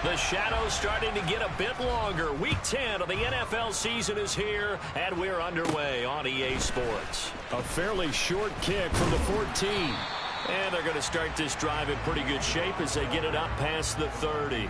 The shadow's starting to get a bit longer. Week 10 of the NFL season is here, and we're underway on EA Sports. A fairly short kick from the 14. And they're going to start this drive in pretty good shape as they get it up past the 30.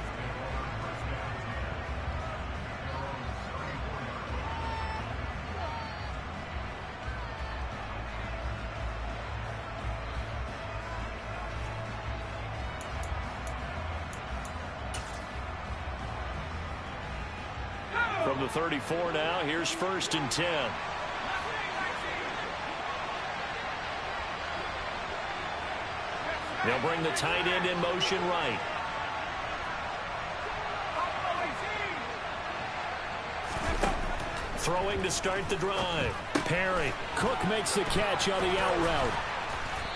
From the 34 now, here's 1st and 10. They'll bring the tight end in motion right. Throwing to start the drive. Perry. Cook makes the catch on the out route.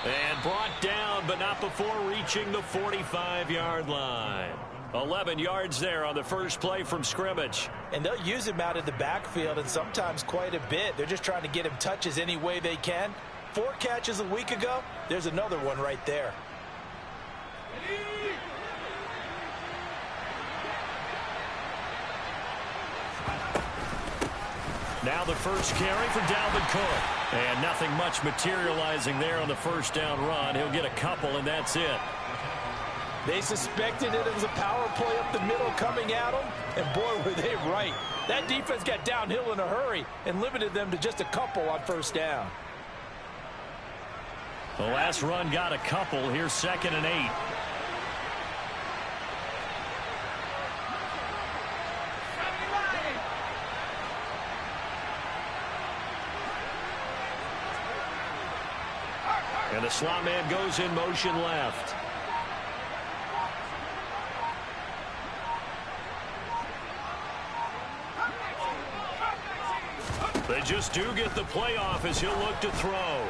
And brought down, but not before reaching the 45-yard line. 11 yards there on the first play from scrimmage. And they'll use him out of the backfield, and sometimes quite a bit. They're just trying to get him touches any way they can. 4 catches a week ago. There's another one right there. Now the first carry for Dalvin Cook. And nothing much materializing there on the first down run. He'll get a couple, and that's it. They suspected it was a power play up the middle coming at them, and boy, were they right. That defense got downhill in a hurry and limited them to just a couple on first down. The last run got a couple. Here's 2nd and 8. And the slot man goes in motion left. They just do get the playoff as he'll look to throw.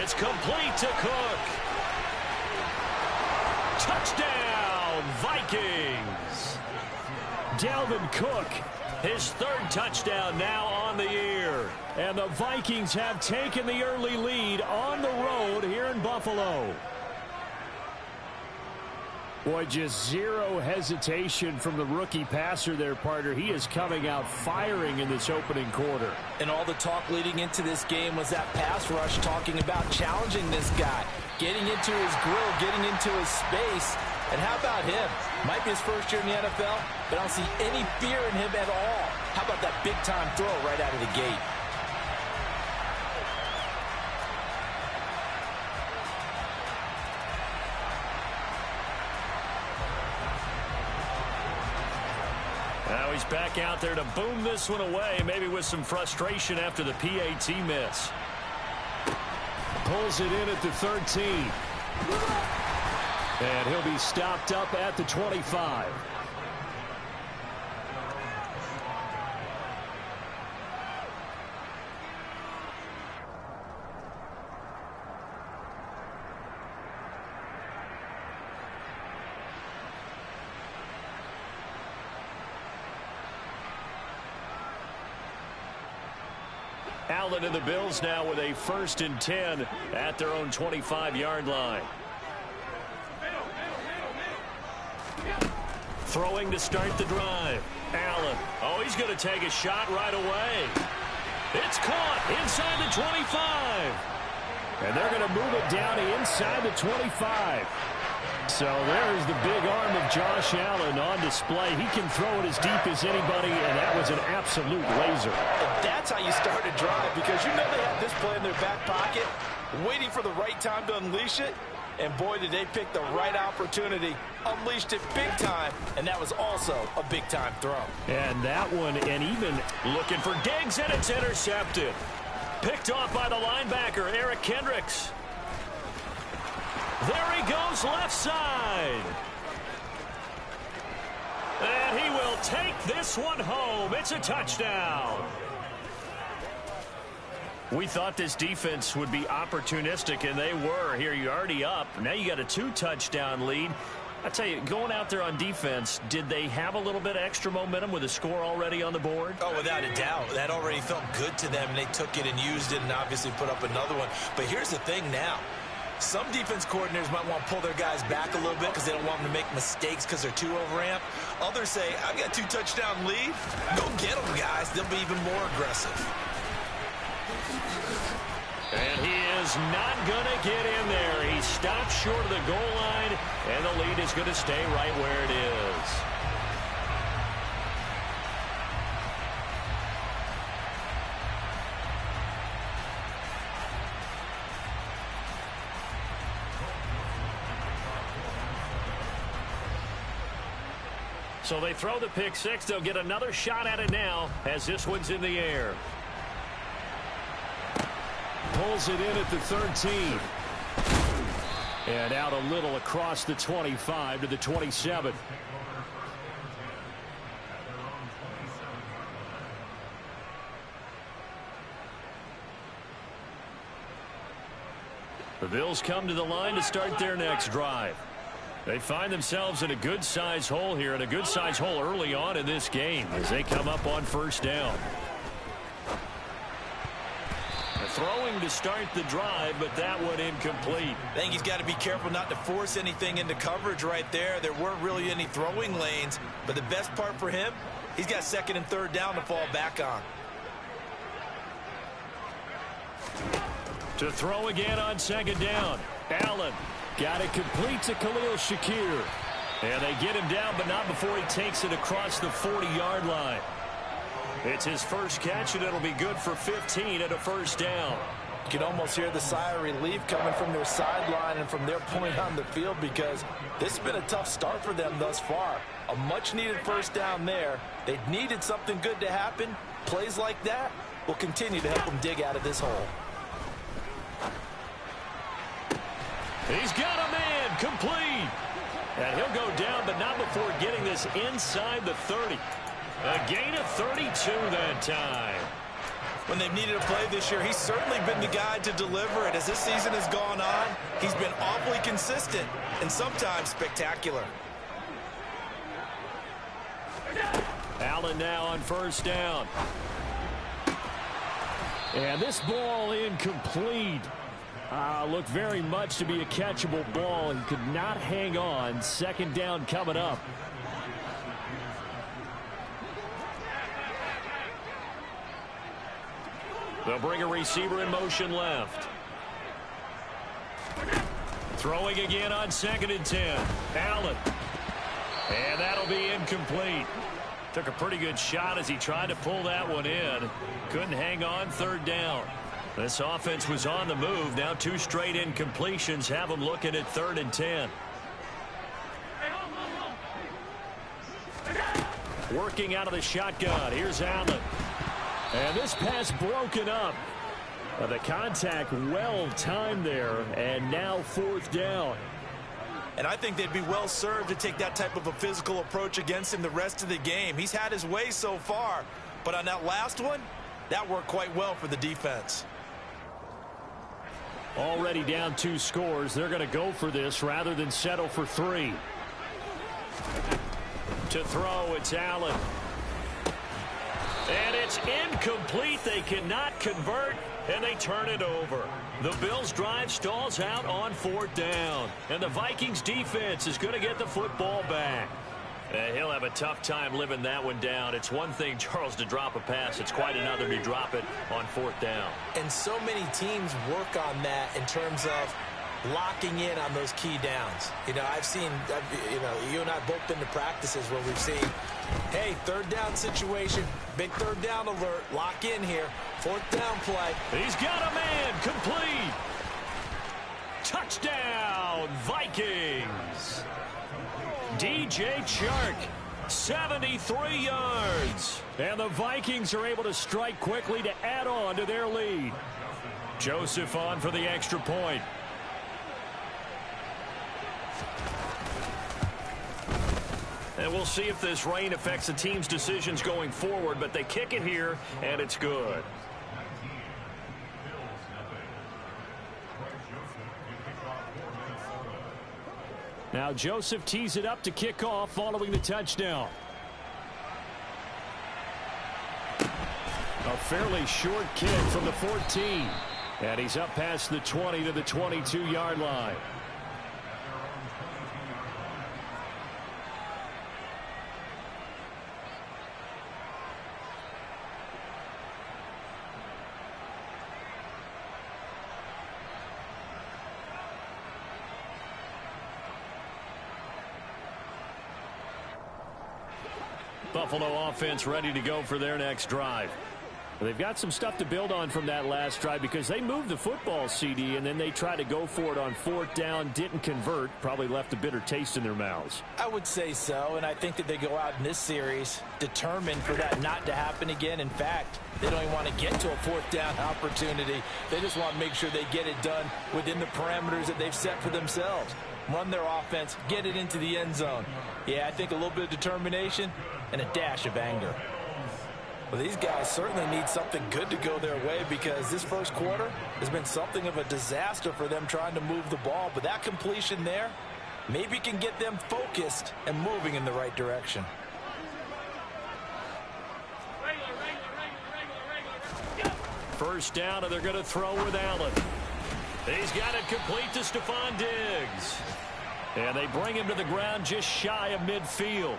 It's complete to Cook. Touchdown, Vikings. Dalvin Cook. His 3rd touchdown now on the year. And the Vikings have taken the early lead on the road here in Buffalo. Boy, just zero hesitation from the rookie passer there, partner. He is coming out firing in this opening quarter. And all the talk leading into this game was that pass rush talking about challenging this guy, getting into his grill, getting into his space. And how about him? Might be his first year in the NFL, but I don't see any fear in him at all. How about that big-time throw right out of the gate? Now he's back out there to boom this one away, maybe with some frustration after the PAT miss. Pulls it in at the 13. And he'll be stopped up at the 25. Allen and the Bills now with a 1st and 10 at their own 25-yard line. Throwing to start the drive. Allen. Oh, he's going to take a shot right away. It's caught inside the 25. And they're going to move it down inside the 25. So there's the big arm of Josh Allen on display. He can throw it as deep as anybody, and that was an absolute laser. And that's how you start a drive, because you know they have this play in their back pocket, waiting for the right time to unleash it. And boy, did they pick the right opportunity. Unleashed it big time, and that was also a big-time throw. And that one, and even looking for Diggs, and it's intercepted. Picked off by the linebacker, Eric Kendricks. There he goes, left side. And he will take this one home. It's a touchdown. We thought this defense would be opportunistic, and they were. Here, you're already up. Now you got a 2-touchdown lead. I tell you, going out there on defense, did they have a little bit of extra momentum with a score already on the board? Oh, without a doubt. That already felt good to them, and they took it and used it and obviously put up another one. But here's the thing now. Some defense coordinators might want to pull their guys back a little bit because they don't want them to make mistakes because they're too overamped. Others say, I've got 2-touchdown lead. Go get them, guys. They'll be even more aggressive. And he is not going to get in there. He stopped short of the goal line, and the lead is going to stay right where it is. So they throw the pick six. They'll get another shot at it now as this one's in the air. Pulls it in at the 13. And out a little across the 25 to the 27. The Bills come to the line to start their next drive. They find themselves in a good-sized hole here, and a good-sized hole early on in this game as they come up on first down. Throwing to start the drive, but that one incomplete. I think he's got to be careful not to force anything into coverage right there. There weren't really any throwing lanes, but the best part for him, he's got second and third down to fall back on. To throw again on second down. Allen. Got it complete to Khalil Shakir. And they get him down, but not before he takes it across the 40-yard line. It's his first catch, and it'll be good for 15 at a first down. You can almost hear the sigh of relief coming from their sideline and from their point on the field because this has been a tough start for them thus far. A much-needed first down there. They needed something good to happen. Plays like that will continue to help them dig out of this hole. He's got a man complete. And he'll go down, but not before getting this inside the 30. A gain of 32 that time. When they've needed a play this year, he's certainly been the guy to deliver it. As this season has gone on, he's been awfully consistent and sometimes spectacular. Allen now on first down. And this ball incomplete. Looked very much to be a catchable ball. He could not hang on. Second down coming up. They'll bring a receiver in motion left. Throwing again on second and 10. Allen. And that'll be incomplete. Took a pretty good shot as he tried to pull that one in. Couldn't hang on. Third down. This offense was on the move. Now two straight incompletions have them looking at third and 10. Working out of the shotgun. Here's Allen. And this pass broken up. The contact well timed there. And now fourth down. And I think they'd be well served to take that type of a physical approach against him the rest of the game. He's had his way so far. But on that last one, that worked quite well for the defense. Already down 2 scores. They're going to go for this rather than settle for 3. To throw, it's Allen. And it's incomplete. They cannot convert, and they turn it over. The Bills' drive stalls out on fourth down. And the Vikings defense is going to get the football back. He'll have a tough time living that one down. It's one thing, Charles, to drop a pass. It's quite another to drop it on fourth down. And so many teams work on that in terms of locking in on those key downs. You know, I've seen, you and I both been to practices where we've seen, hey, third down situation, big third down alert, lock in here, fourth down play. He's got a man complete. Touchdown, Vikings. DJ Chark, 73 yards. And the Vikings are able to strike quickly to add on to their lead. Joseph on for the extra point. And we'll see if this rain affects the team's decisions going forward, but they kick it here, and it's good. Now Joseph tees it up to kick off following the touchdown. A fairly short kick from the 14. And he's up past the 20 to the 22-yard line. Buffalo offense ready to go for their next drive. They've got some stuff to build on from that last drive because they moved the football, CD, and then they tried to go for it on 4th down, didn't convert, probably left a bitter taste in their mouths. I would say so, and I think that they go out in this series determined for that not to happen again. In fact, they don't even want to get to a 4th down opportunity. They just want to make sure they get it done within the parameters that they've set for themselves. Run their offense, get it into the end zone. Yeah, I think a little bit of determination and a dash of anger. Well, these guys certainly need something good to go their way because this first quarter has been something of a disaster for them trying to move the ball. But that completion there maybe can get them focused and moving in the right direction. First down, and they're going to throw with Allen. He's got it complete to Stephon Diggs. And they bring him to the ground just shy of midfield.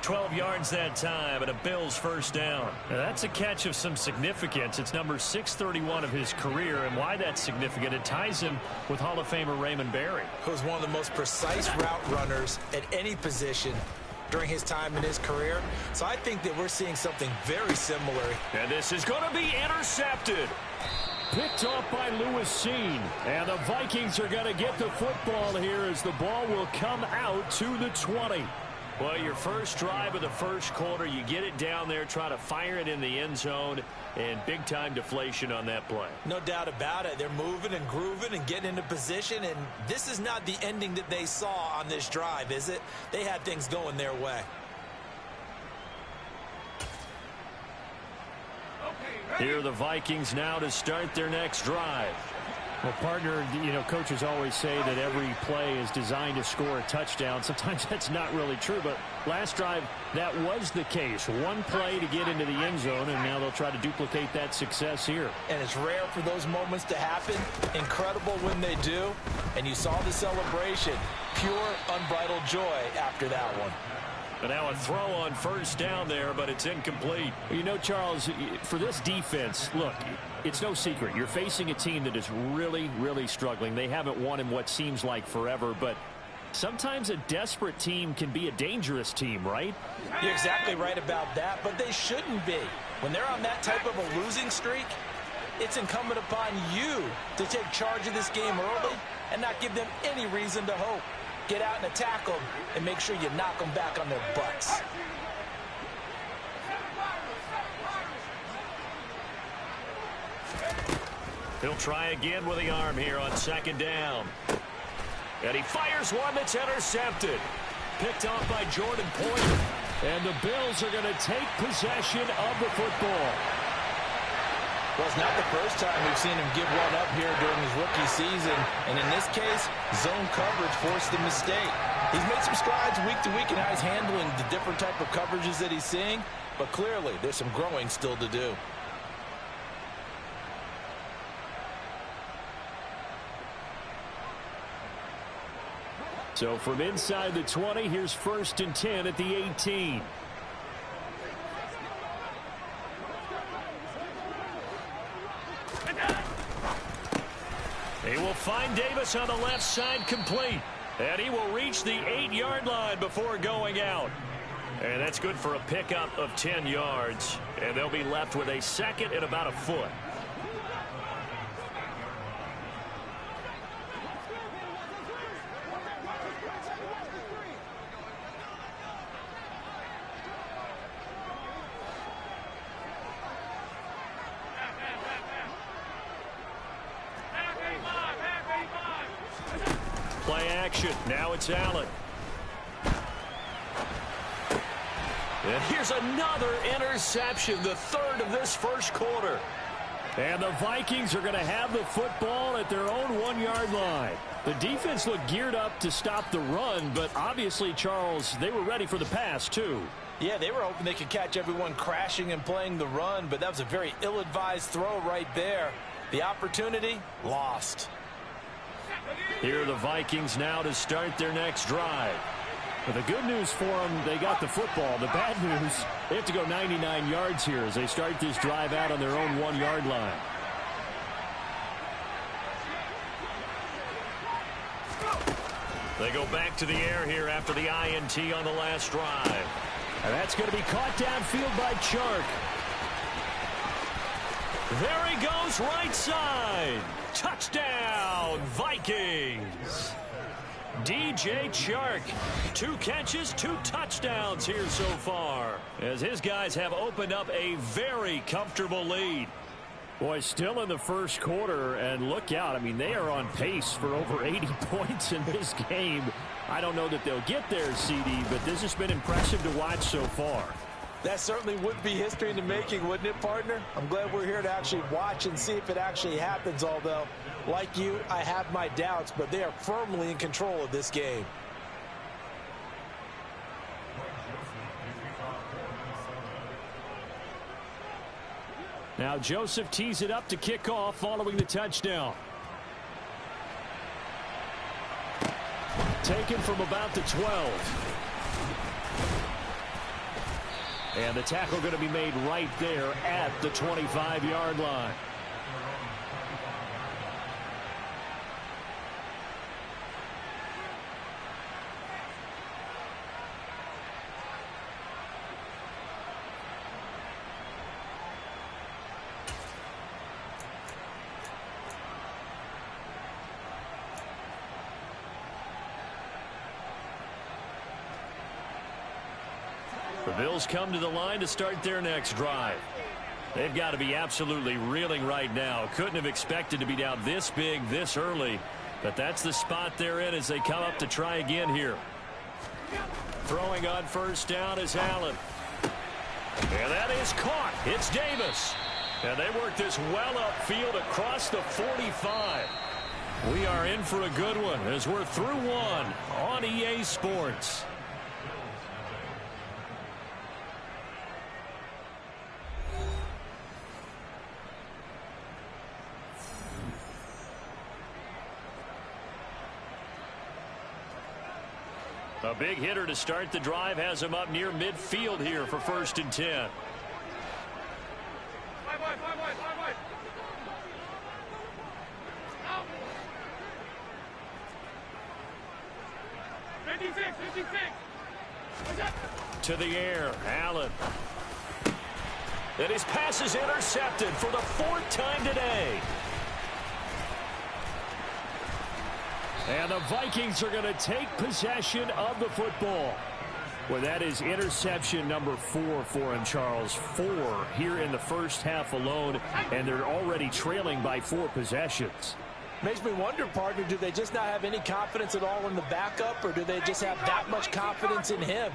12 yards that time, and a Bills first down. Now, that's a catch of some significance. It's number 631 of his career, and why that's significant, it ties him with Hall of Famer Raymond Berry, who was one of the most precise route runners at any position during his time in his career. So I think that we're seeing something very similar. And this is going to be intercepted. Picked off by Lewis Seen. And the Vikings are going to get the football here as the ball will come out to the 20. Well, your first drive of the first quarter, you get it down there, try to fire it in the end zone, and big-time deflation on that play. No doubt about it. They're moving and grooving and getting into position, and this is not the ending that they saw on this drive, is it? They had things going their way. Here are the Vikings now to start their next drive. Well, partner, you know, coaches always say that every play is designed to score a touchdown. Sometimes that's not really true, but last drive, that was the case. One play to get into the end zone, and now they'll try to duplicate that success here. And it's rare for those moments to happen. Incredible when they do. And you saw the celebration. Pure, unbridled joy after that one. But now a throw on first down there, but it's incomplete. You know, Charles, for this defense, look, it's no secret. You're facing a team that is really, really struggling. They haven't won in what seems like forever, but sometimes a desperate team can be a dangerous team, right? You're exactly right about that, but they shouldn't be. When they're on that type of a losing streak, it's incumbent upon you to take charge of this game early and not give them any reason to hope. Get out and attack them and make sure you knock them back on their butts. He'll try again with the arm here on second down. And he fires one that's intercepted. Picked off by Jordan Poyer. And the Bills are going to take possession of the football. Well, it's not the first time we've seen him give one up here during his rookie season. And in this case, zone coverage forced the mistake. He's made some strides week to week in how he's handling the different type of coverages that he's seeing. But clearly, there's some growing still to do. So from inside the 20, here's 1st and 10 at the 18. He will find Davis on the left side complete. And he will reach the 8-yard line before going out. And that's good for a pickup of 10 yards. And they'll be left with a second and about a foot. Play action. Now it's Allen. And here's another interception, the third of this first quarter. And the Vikings are going to have the football at their own 1-yard line. The defense looked geared up to stop the run, but obviously, Charles, they were ready for the pass, too. Yeah, they were hoping they could catch everyone crashing and playing the run, but that was a very ill-advised throw right there. The opportunity lost. Here are the Vikings now to start their next drive. But the good news for them, they got the football. The bad news, they have to go 99 yards here as they start this drive out on their own 1-yard line. They go back to the air here after the INT on the last drive. And that's going to be caught downfield by Chark. There he goes, right side. Touchdown, Vikings. DJ Chark, 2 catches, 2 touchdowns here so far, as his guys have opened up a very comfortable lead. Boy, still in the first quarter, and look out. I mean, they are on pace for over 80 points in this game. I don't know that they'll get there, CD, but this has been impressive to watch so far. That certainly would be history in the making, wouldn't it, partner? I'm glad we're here to actually watch and see if it actually happens, although, like you, I have my doubts, but they are firmly in control of this game. Now Joseph tees it up to kick off following the touchdown. Taken from about the 12. And the tackle going to be made right there at the 25-yard line. The Bills come to the line to start their next drive. They've got to be absolutely reeling right now. Couldn't have expected to be down this big this early, but that's the spot they're in as they come up to try again here. Throwing on first down is Allen. And that is caught. It's Davis. And they work this well upfield across the 45. We are in for a good one as we're through one on EA Sports. A big hitter to start the drive has him up near midfield here for 1st and 10. To the air, Allen. And his pass is intercepted for the 4th time today. And the Vikings are going to take possession of the football. Well, that is interception number 4 for him, Charles. 4 here in the first half alone, and they're already trailing by 4 possessions. Makes me wonder, partner, do they just not have any confidence at all in the backup, or do they just have that much confidence in him?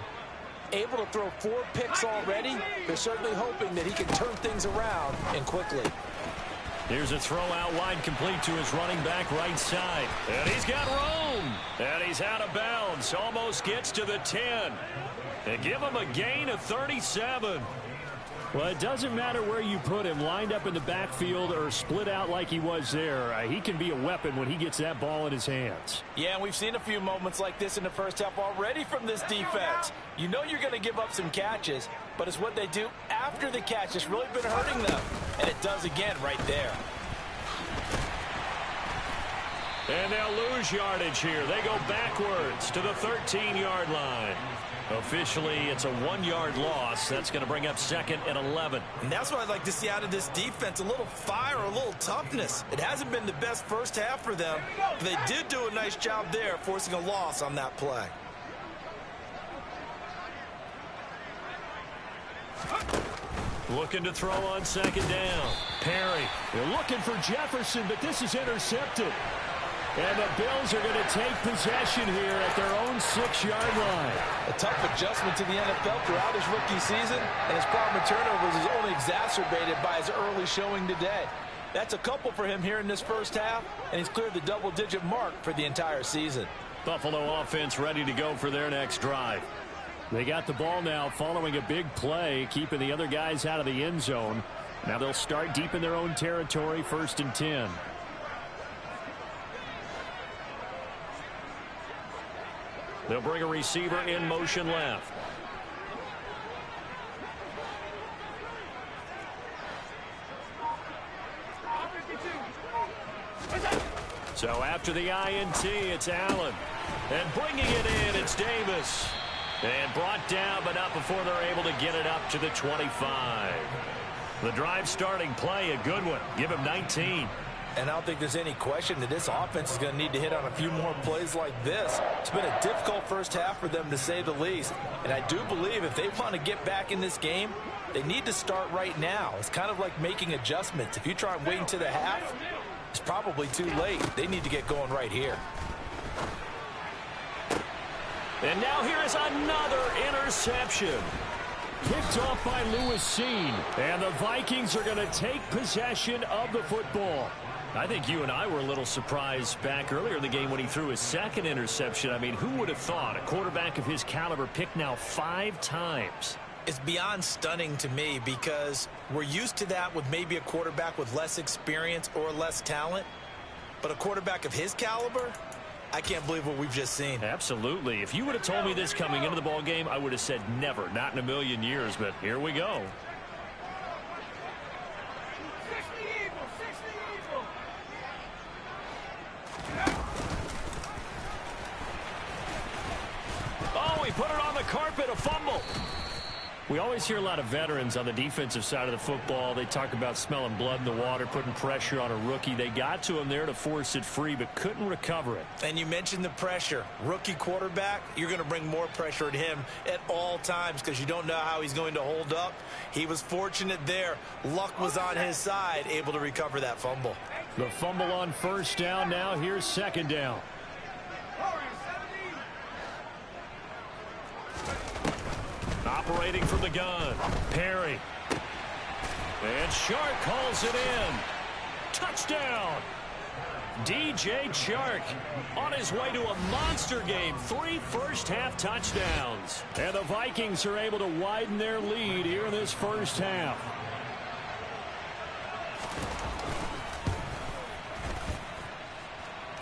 Able to throw 4 picks already, they're certainly hoping that he can turn things around and quickly. Here's a throw out wide, complete to his running back right side. And he's got room. And he's out of bounds. Almost gets to the 10. And give him a gain of 37. Well, it doesn't matter where you put him, lined up in the backfield or split out like he was there. He can be a weapon when he gets that ball in his hands. Yeah, and we've seen a few moments like this in the first half already from this defense. You know you're going to give up some catches, but it's what they do after the catch that's really been hurting them. And it does again right there. And they'll lose yardage here. They go backwards to the 13-yard line. Officially, it's a 1-yard loss. That's going to bring up 2nd and 11. And that's what I'd like to see out of this defense, a little fire, a little toughness. It hasn't been the best first half for them, but they did do a nice job there, forcing a loss on that play. Looking to throw on 2nd down. Perry. They're looking for Jefferson, but this is intercepted. And the Bills are going to take possession here at their own 6-yard line. A tough adjustment to the NFL throughout his rookie season, and his problem with turnovers is only exacerbated by his early showing today. That's a couple for him here in this first half, and he's cleared the double-digit mark for the entire season. Buffalo offense ready to go for their next drive. They got the ball now following a big play, keeping the other guys out of the end zone. Now they'll start deep in their own territory, 1st and 10. They'll bring a receiver in motion left. So after the INT, it's Allen. And bringing it in, it's Davis. And brought down, but not before they're able to get it up to the 25. The drive starting play, a good one. Give him 19. And I don't think there's any question that this offense is going to need to hit on a few more plays like this. It's been a difficult first half for them, to say the least. And I do believe if they want to get back in this game, they need to start right now. It's kind of like making adjustments. If you try and wait until the half, it's probably too late. They need to get going right here. And now here is another interception. Kicked off by Lewis Seen. And the Vikings are going to take possession of the football. I think you and I were a little surprised back earlier in the game when he threw his second interception. I mean, who would have thought a quarterback of his caliber picked now 5 times? It's beyond stunning to me because we're used to that with maybe a quarterback with less experience or less talent. But a quarterback of his caliber, I can't believe what we've just seen. Absolutely. If you would have told me this coming into the ball game, I would have said never, not in a million years. But here we go. Oh, he put it on the carpet, a fumble. We always hear a lot of veterans on the defensive side of the football. They talk about smelling blood in the water, putting pressure on a rookie. They got to him there to force it free, but couldn't recover it. And you mentioned the pressure. Rookie quarterback, you're going to bring more pressure at him at all times because you don't know how he's going to hold up. He was fortunate there. Luck was on his side, able to recover that fumble. The fumble on first down. Now here's second down. Operating from the gun, Perry. And Shark calls it in. Touchdown. DJ Chark on his way to a monster game. 3 first-half touchdowns. And the Vikings are able to widen their lead here in this first half.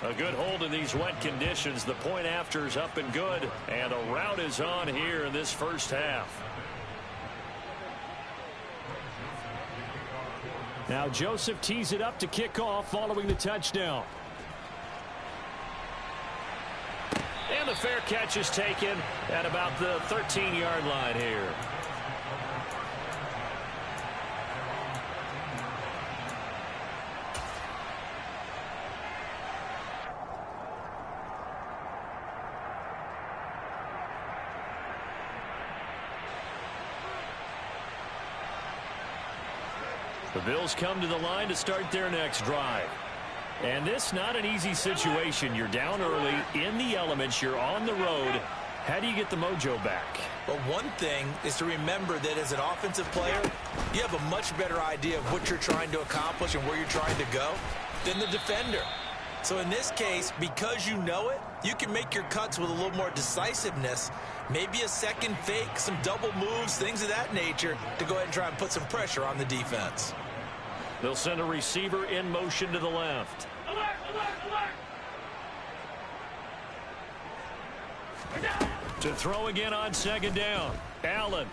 A good hold in these wet conditions. The point after is up and good. And a route is on here in this first half. Now Joseph tees it up to kick off following the touchdown. And the fair catch is taken at about the 13-yard line here. The Bills come to the line to start their next drive. And this not an easy situation. You're down early, in the elements, you're on the road. How do you get the mojo back? Well, one thing is to remember that as an offensive player, you have a much better idea of what you're trying to accomplish and where you're trying to go than the defender. So in this case, because you know it, you can make your cuts with a little more decisiveness. Maybe a second fake, some double moves, things of that nature to go ahead and try and put some pressure on the defense. They'll send a receiver in motion to the left. To throw again on second down. Allen.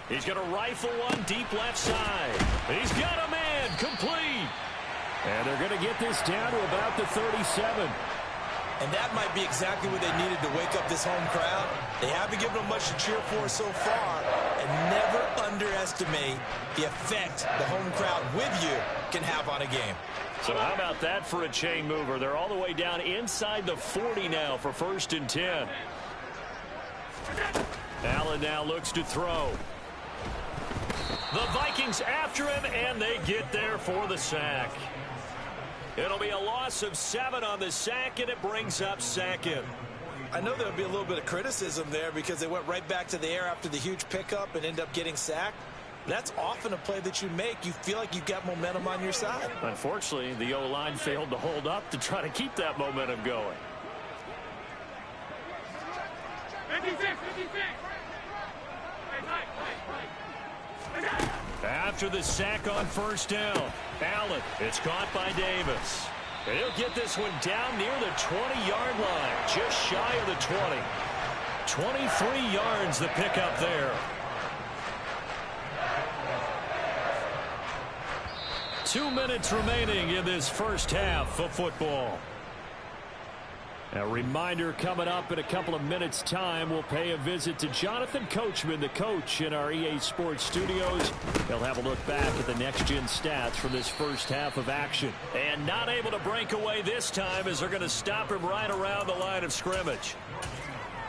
He's going to rifle one deep left side. He's got a man complete. And they're going to get this down to about the 37. And that might be exactly what they needed to wake up this home crowd. They haven't given them much to cheer for so far. And never underestimate the effect the home crowd with you can have on a game. So how about that for a chain mover? They're all the way down inside the 40 now for 1st and 10. Allen now looks to throw. The Vikings after him, and they get there for the sack. It'll be a loss of 7 on the sack, and it brings up second. I know there'll be a little bit of criticism there because they went right back to the air after the huge pickup and end up getting sacked. That's often a play that you make. You feel like you've got momentum on your side. Unfortunately, the O-line failed to hold up to try to keep that momentum going. 56. After the sack on first down, Allen, it's caught by Davis. And he'll get this one down near the 20-yard line, just shy of the 20. 23 yards the pickup there. 2 minutes remaining in this first half of football. A reminder, coming up in a couple of minutes' time, we'll pay a visit to Jonathan Coachman, the coach in our EA Sports studios. He'll have a look back at the next-gen stats from this first half of action. And not able to break away this time as they're going to stop him right around the line of scrimmage.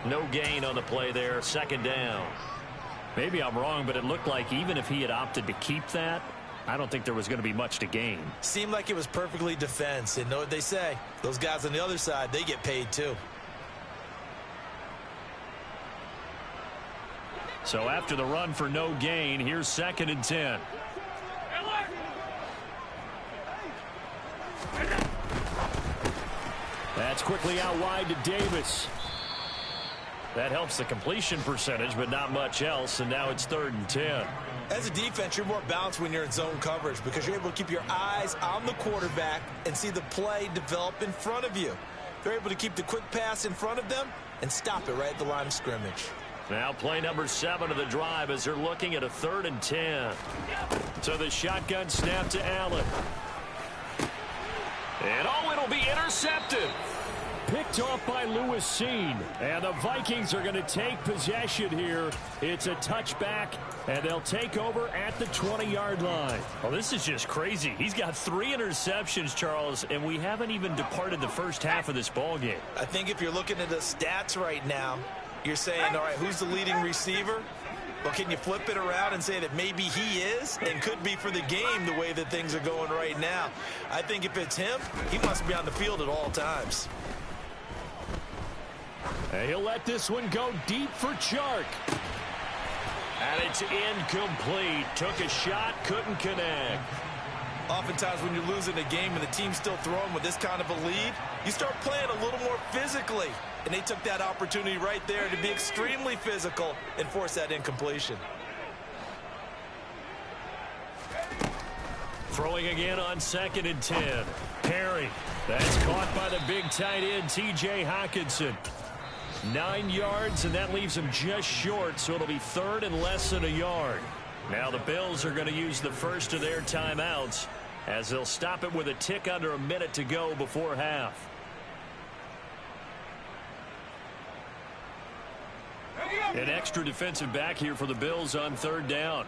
No gain on the play there, second down. Maybe I'm wrong, but it looked like even if he had opted to keep that, I don't think there was going to be much to gain. Seemed like it was perfectly defense. And know what they say? Those guys on the other side, they get paid too. So after the run for no gain, here's 2nd and 10. That's quickly out wide to Davis. That helps the completion percentage, but not much else, and now it's 3rd and 10. As a defense, you're more balanced when you're in zone coverage because you're able to keep your eyes on the quarterback and see the play develop in front of you. They're able to keep the quick pass in front of them and stop it right at the line of scrimmage. Now play number 7 of the drive as they're looking at a 3rd and 10. So the shotgun snap to Allen. And it'll be intercepted. Picked off by Lewis Seen. And the Vikings are going to take possession here. It's a touchback, and they'll take over at the 20-yard line. Well, this is just crazy. He's got 3 interceptions, Charles, and we haven't even departed the first half of this ball game. I think if you're looking at the stats right now, you're saying, all right, who's the leading receiver? Well, can you flip it around and say that maybe he is and could be for the game the way that things are going right now? I think if it's him, he must be on the field at all times. And he'll let this one go deep for Chark. And it's incomplete. Took a shot, couldn't connect. Oftentimes when you're losing a game and the team's still throwing with this kind of a lead, you start playing a little more physically. And they took that opportunity right there to be extremely physical and force that incompletion. Throwing again on 2nd and 10. Perry. That's caught by the big tight end, T.J. Hockenson. 9 yards, and that leaves him just short, so it'll be 3rd and less than a yard. Now the Bills are going to use the first of their timeouts as they'll stop it with a tick under a minute to go before half. An extra defensive back here for the Bills on 3rd down.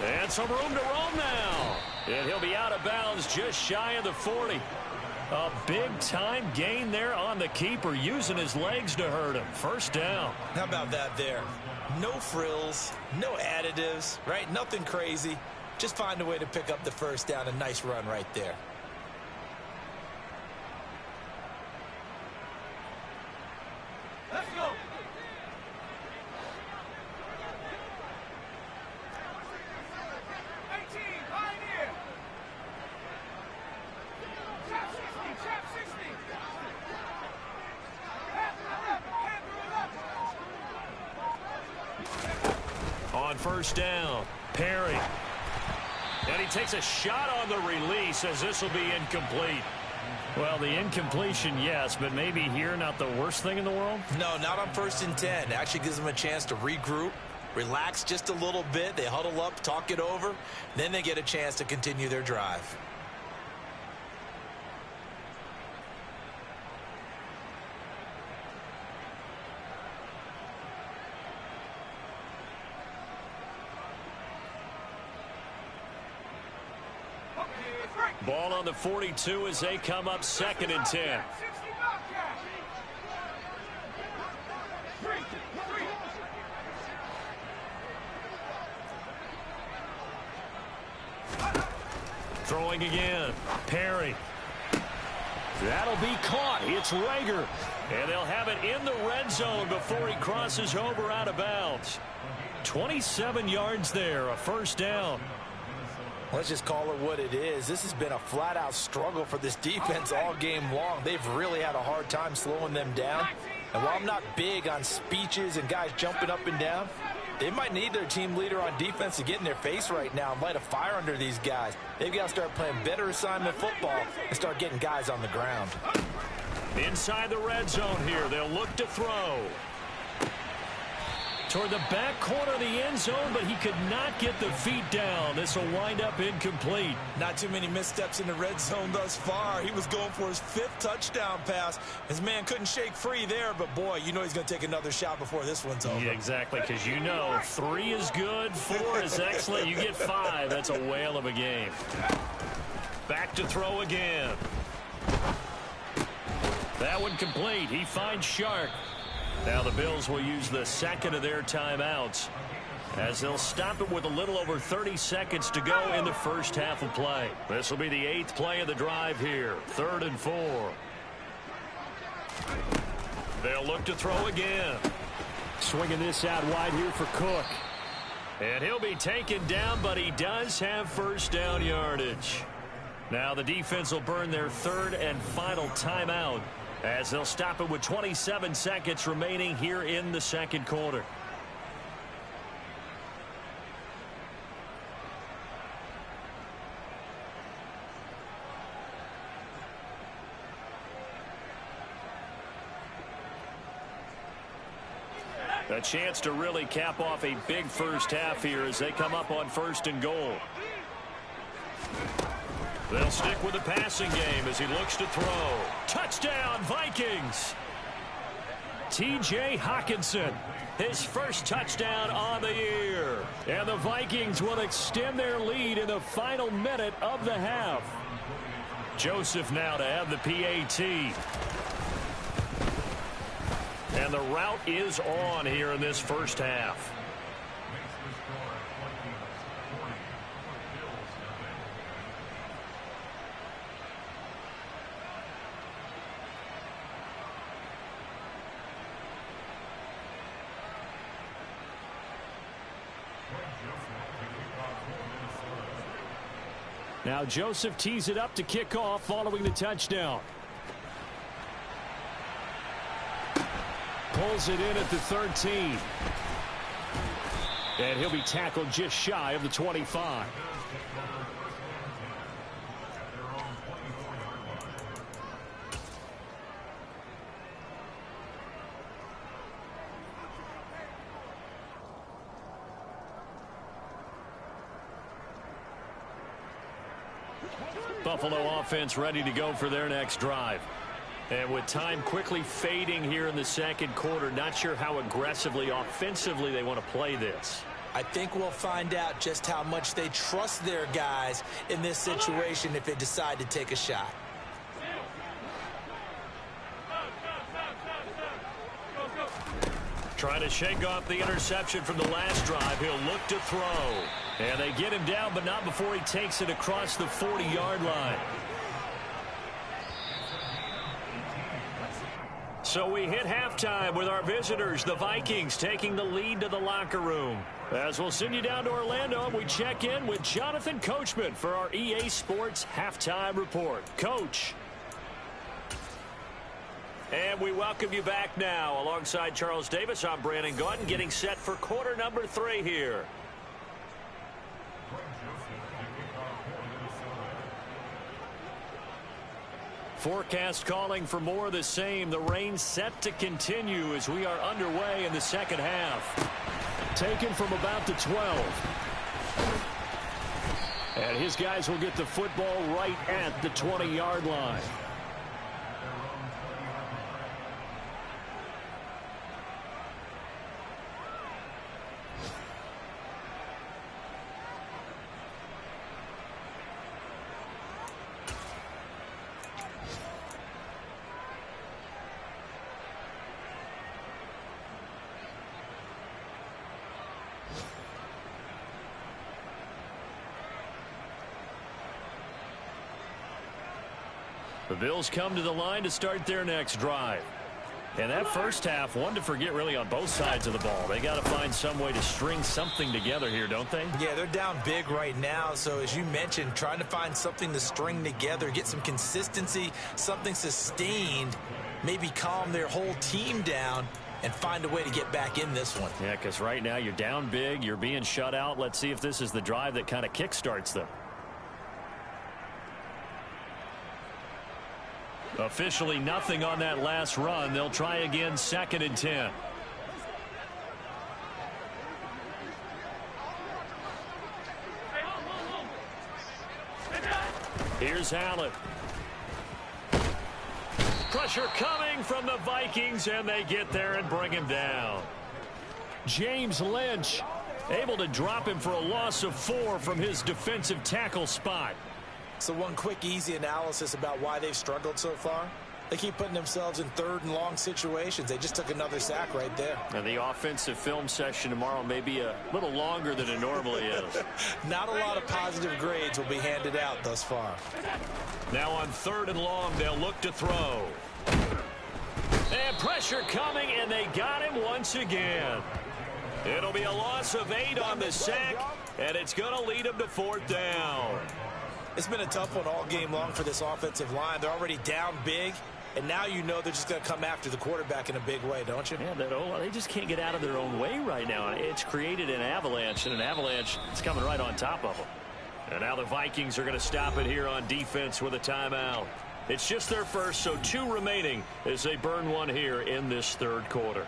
And some room to roam now. And he'll be out of bounds just shy of the 40. A big-time gain there on the keeper, using his legs to hurt him. First down. How about that there? No frills, no additives, right? Nothing crazy. Just find a way to pick up the first down. A nice run right there. Let's go. On first down, Perry. And he takes a shot on the release as this will be incomplete. Well, the incompletion, yes, but maybe here not the worst thing in the world? No, not on 1st and 10. It actually gives them a chance to regroup, relax just a little bit. They huddle up, talk it over. Then they get a chance to continue their drive. Ball on the 42 as they come up 2nd and 10. Throwing again. Perry. That'll be caught. It's Rager. And they'll have it in the red zone before he crosses over out of bounds. 27 yards there, a first down. Let's just call it what it is. This has been a flat-out struggle for this defense all game long. They've really had a hard time slowing them down. And while I'm not big on speeches and guys jumping up and down, they might need their team leader on defense to get in their face right now and light a fire under these guys. They've got to start playing better assignment football and start getting guys on the ground. Inside the red zone here, they'll look to throw. Toward the back corner of the end zone, but he could not get the feet down. This will wind up incomplete. Not too many missteps in the red zone thus far. He was going for his 5th touchdown pass. His man couldn't shake free there, but boy, you know he's going to take another shot before this one's over. Yeah, exactly, because you know 3 is good, 4 is excellent. You get 5. That's a whale of a game. Back to throw again. That one complete. He finds Shark. Now the Bills will use the second of their timeouts as they'll stop it with a little over 30 seconds to go in the first half of play. This will be the 8th play of the drive here. 3rd and 4. They'll look to throw again. Swinging this out wide here for Cook. And he'll be taken down, but he does have first down yardage. Now the defense will burn their 3rd and final timeout as they'll stop it with 27 seconds remaining here in the second quarter. A chance to really cap off a big first half here as they come up on 1st and goal. They'll stick with the passing game as he looks to throw. Touchdown, Vikings! T.J. Hockenson, his first touchdown on the year. And the Vikings will extend their lead in the final minute of the half. Joseph now to have the PAT. And the route is on here in this first half. Now Joseph tees it up to kick off following the touchdown. Pulls it in at the 13. And he'll be tackled just shy of the 25. Buffalo offense ready to go for their next drive. And with time quickly fading here in the second quarter, not sure how aggressively, offensively they want to play this. I think we'll find out just how much they trust their guys in this situation if they decide to take a shot. Trying to shake off the interception from the last drive. He'll look to throw. And they get him down, but not before he takes it across the 40-yard line. So we hit halftime with our visitors, the Vikings, taking the lead to the locker room. As we'll send you down to Orlando, we check in with Jonathan Coachman for our EA Sports Halftime Report. Coach. And we welcome you back now. Alongside Charles Davis, I'm Brandon Gaudin, getting set for quarter number 3 here. Forecast calling for more of the same. The rain set to continue as we are underway in the second half. Taken from about the 12. And his guys will get the football right at the 20-yard line. The Bills come to the line to start their next drive. And that first half, one to forget really on both sides of the ball. They got to find some way to string something together here, don't they? Yeah, they're down big right now. So as you mentioned, trying to find something to string together, get some consistency, something sustained, maybe calm their whole team down and find a way to get back in this one. Yeah, because right now you're down big, you're being shut out. Let's see if this is the drive that kind of kickstarts them. Officially nothing on that last run. They'll try again, 2nd and 10. Here's Allen. Pressure coming from the Vikings, and they get there and bring him down. James Lynch able to drop him for a loss of 4 from his defensive tackle spot. So one quick, easy analysis about why they've struggled so far. They keep putting themselves in 3rd and long situations. They just took another sack right there. And the offensive film session tomorrow may be a little longer than it normally is. Not a lot of positive grades will be handed out thus far. Now on 3rd and long, they'll look to throw. And pressure coming, and they got him once again. It'll be a loss of 8 on the sack, and it's going to lead them to 4th down. It's been a tough one all game long for this offensive line. They're already down big, and now you know they're just going to come after the quarterback in a big way, don't you? Yeah, they just can't get out of their own way right now. It's created an avalanche, and an avalanche is coming right on top of them. And now the Vikings are going to stop it here on defense with a timeout. It's just their first, so 2 remaining as they burn one here in this 3rd quarter.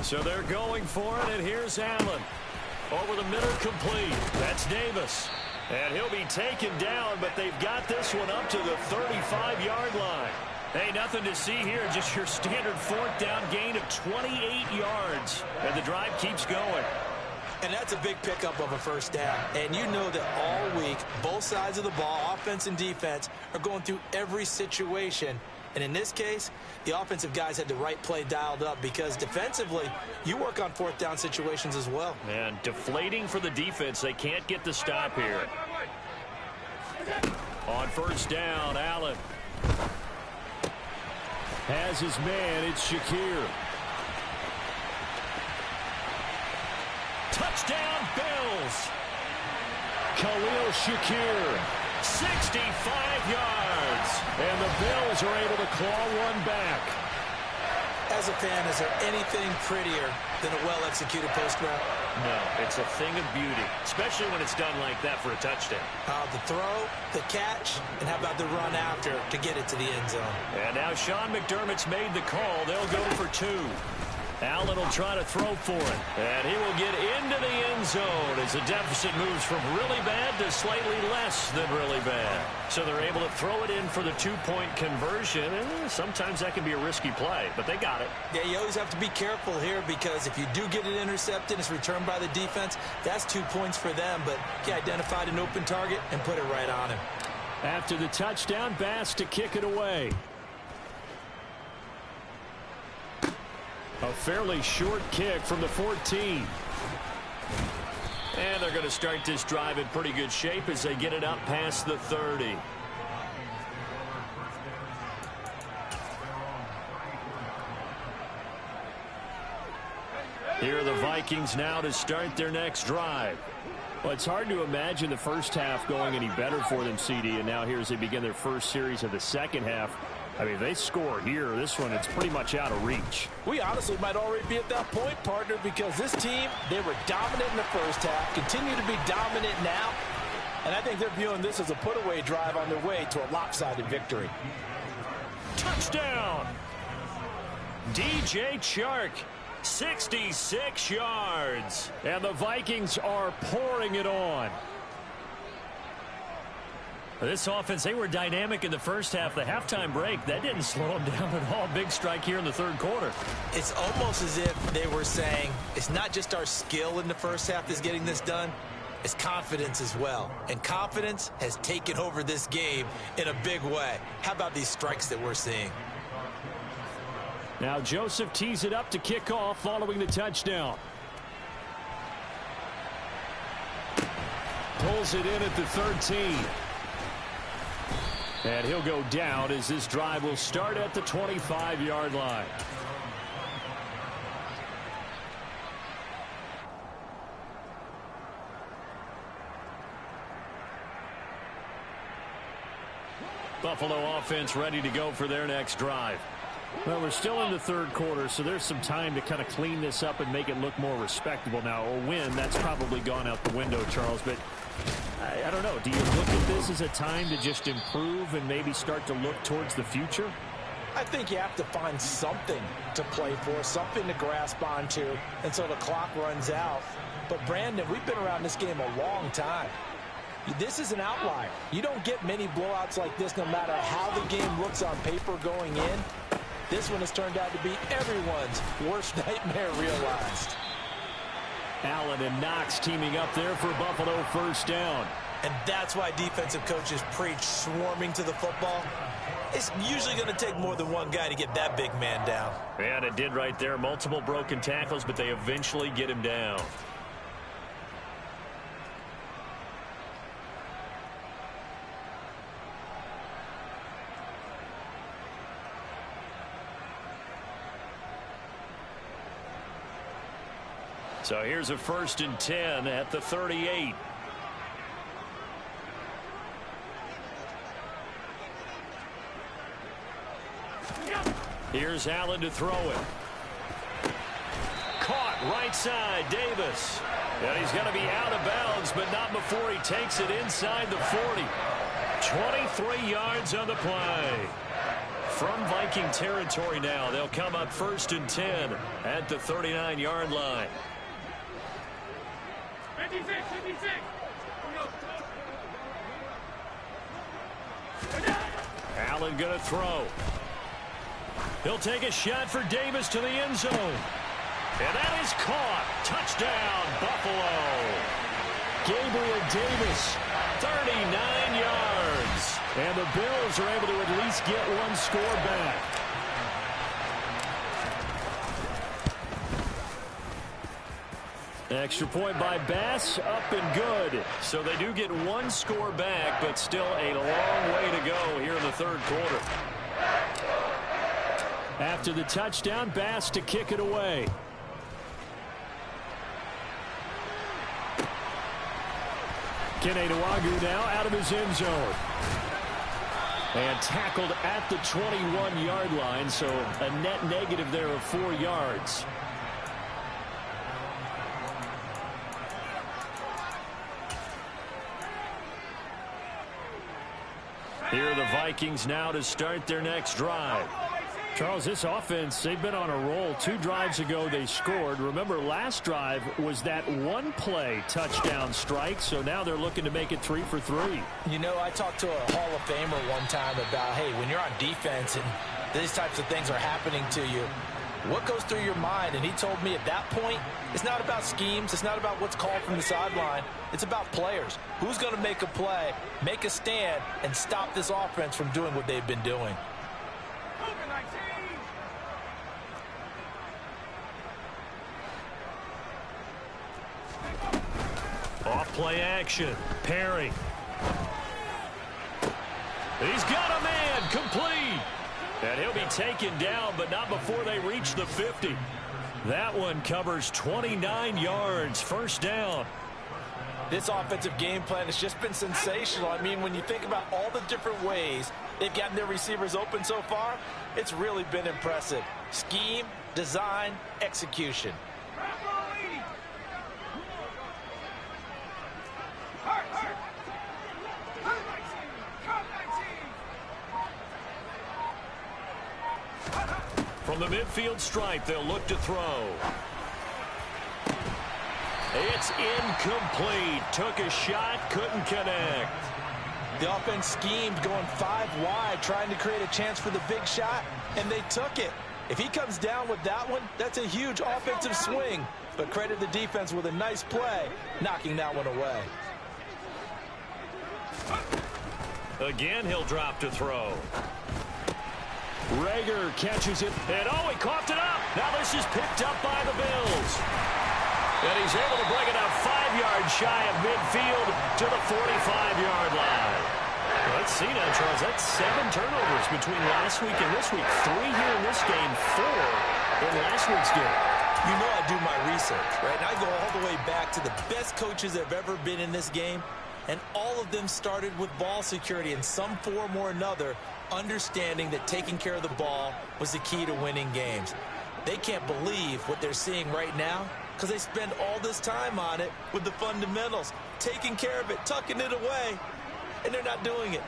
So they're going for it, and here's Allen. Over the middle, complete. That's Davis. And he'll be taken down, but they've got this one up to the 35-yard line. Hey, nothing to see here, just your standard 4th down gain of 28 yards. And the drive keeps going. And that's a big pickup of a 1st down. And you know that all week, both sides of the ball, offense and defense, are going through every situation. And in this case, the offensive guys had the right play dialed up because defensively, you work on 4th down situations as well. And deflating for the defense. They can't get the stop here. On 1st down, Allen has his man. It's Shakir. Touchdown, Bills. Khalil Shakir. 65 yards. And the Bills are able to claw one back. As a fan, is there anything prettier than a well-executed post route? No, it's a thing of beauty, especially when it's done like that for a touchdown. The throw, the catch, and how about the run after to get it to the end zone? And now Sean McDermott's made the call. They'll go for 2. Allen will try to throw for it. And he will get into the end zone as the deficit moves from really bad to slightly less than really bad. So they're able to throw it in for the 2-point conversion. And sometimes that can be a risky play, but they got it. Yeah, you always have to be careful here because if you do get it intercepted, it's returned by the defense, that's 2 points for them. But he identified an open target and put it right on him. After the touchdown, Bass to kick it away. A fairly short kick from the 14. And they're going to start this drive in pretty good shape as they get it up past the 30. Here are the Vikings now to start their next drive. Well, it's hard to imagine the first half going any better for them, CD, and now here as they begin their first series of the second half. I mean, they score here. This one, it's pretty much out of reach. We honestly might already be at that point, partner, because this team, they were dominant in the first half, continue to be dominant now, and I think they're viewing this as a put-away drive on their way to a lopsided victory. Touchdown! DJ Chark, 66 yards. And the Vikings are pouring it on. This offense, they were dynamic in the first half. The halftime break, that didn't slow them down at all. Big strike here in the 3rd quarter. It's almost as if they were saying, it's not just our skill in the first half that's getting this done. is confidence as well. And confidence has taken over this game in a big way. How about these strikes that we're seeing? Now Joseph tees it up to kick off following the touchdown. Pulls it in at the 13. And he'll go down as this drive will start at the 25-yard line. Buffalo offense ready to go for their next drive. Well, we're still in the third quarter, so there's some time to kind of clean this up and make it look more respectable. Now, a win, that's probably gone out the window, Charles, but I don't know. Do you look at this as a time to just improve and maybe start to look towards the future? I think you have to find something to play for, something to grasp onto until the clock runs out. But, Brandon, we've been around this game a long time. This is an outlier. You don't get many blowouts like this no matter how the game looks on paper going in. This one has turned out to be everyone's worst nightmare realized. Allen and Knox teaming up there for Buffalo first down. And that's why defensive coaches preach swarming to the football. It's usually going to take more than one guy to get that big man down. And it did right there. Multiple broken tackles, but they eventually get him down. So here's a 1st and 10 at the 38. Here's Allen to throw it. Caught right side, Davis. And he's going to be out of bounds, but not before he takes it inside the 40. 23 yards on the play. From Viking territory now, they'll come up 1st and 10 at the 39-yard line. Allen going to throw. He'll take a shot for Davis to the end zone. And that is caught. Touchdown, Buffalo. Gabriel Davis, 39 yards. And the Bills are able to at least get one score back. Extra point by Bass, up and good. So they do get one score back, but still a long way to go here in the third quarter. After the touchdown, Bass to kick it away. Kene Nwangwu now out of his end zone. And tackled at the 21-yard line, so a net negative there of 4 yards. Here are the Vikings now to start their next drive. Charles, this offense, they've been on a roll. 2 drives ago, they scored. Remember, last drive was that one-play touchdown strike, so now they're looking to make it 3 for 3. You know, I talked to a Hall of Famer one time about, hey, when you're on defense and these types of things are happening to you, what goes through your mind? And he told me at that point, it's not about schemes. It's not about what's called from the sideline. It's about players. Who's going to make a play, make a stand, and stop this offense from doing what they've been doing? Off-play action. Perry. He's got a man. Complete. And he'll be taken down, but not before they reach the 50. That one covers 29 yards. First down. This offensive game plan has just been sensational. I mean, when you think about all the different ways they've gotten their receivers open so far, it's really been impressive. Scheme, design, execution. From the midfield stripe, they'll look to throw. It's incomplete. Took a shot, couldn't connect. The offense schemed going 5 wide, trying to create a chance for the big shot, and they took it. If he comes down with that one, that's a huge offensive swing. But credit the defense with a nice play, knocking that one away. Again, he'll drop to throw. Rager catches it. And oh, he coughed it up. Now this is picked up by the Bills. And he's able to bring it out 5 yards shy of midfield to the 45-yard line. Let's see now, Charles. That's 7 turnovers between last week and this week. 3 here in this game, 4 in last week's game. You know I do my research, right? And I go all the way back to the best coaches that have ever been in this game. And all of them started with ball security in some form or another, understanding that taking care of the ball was the key to winning games. They can't believe what they're seeing right now because they spend all this time on it with the fundamentals, taking care of it, tucking it away, and they're not doing it.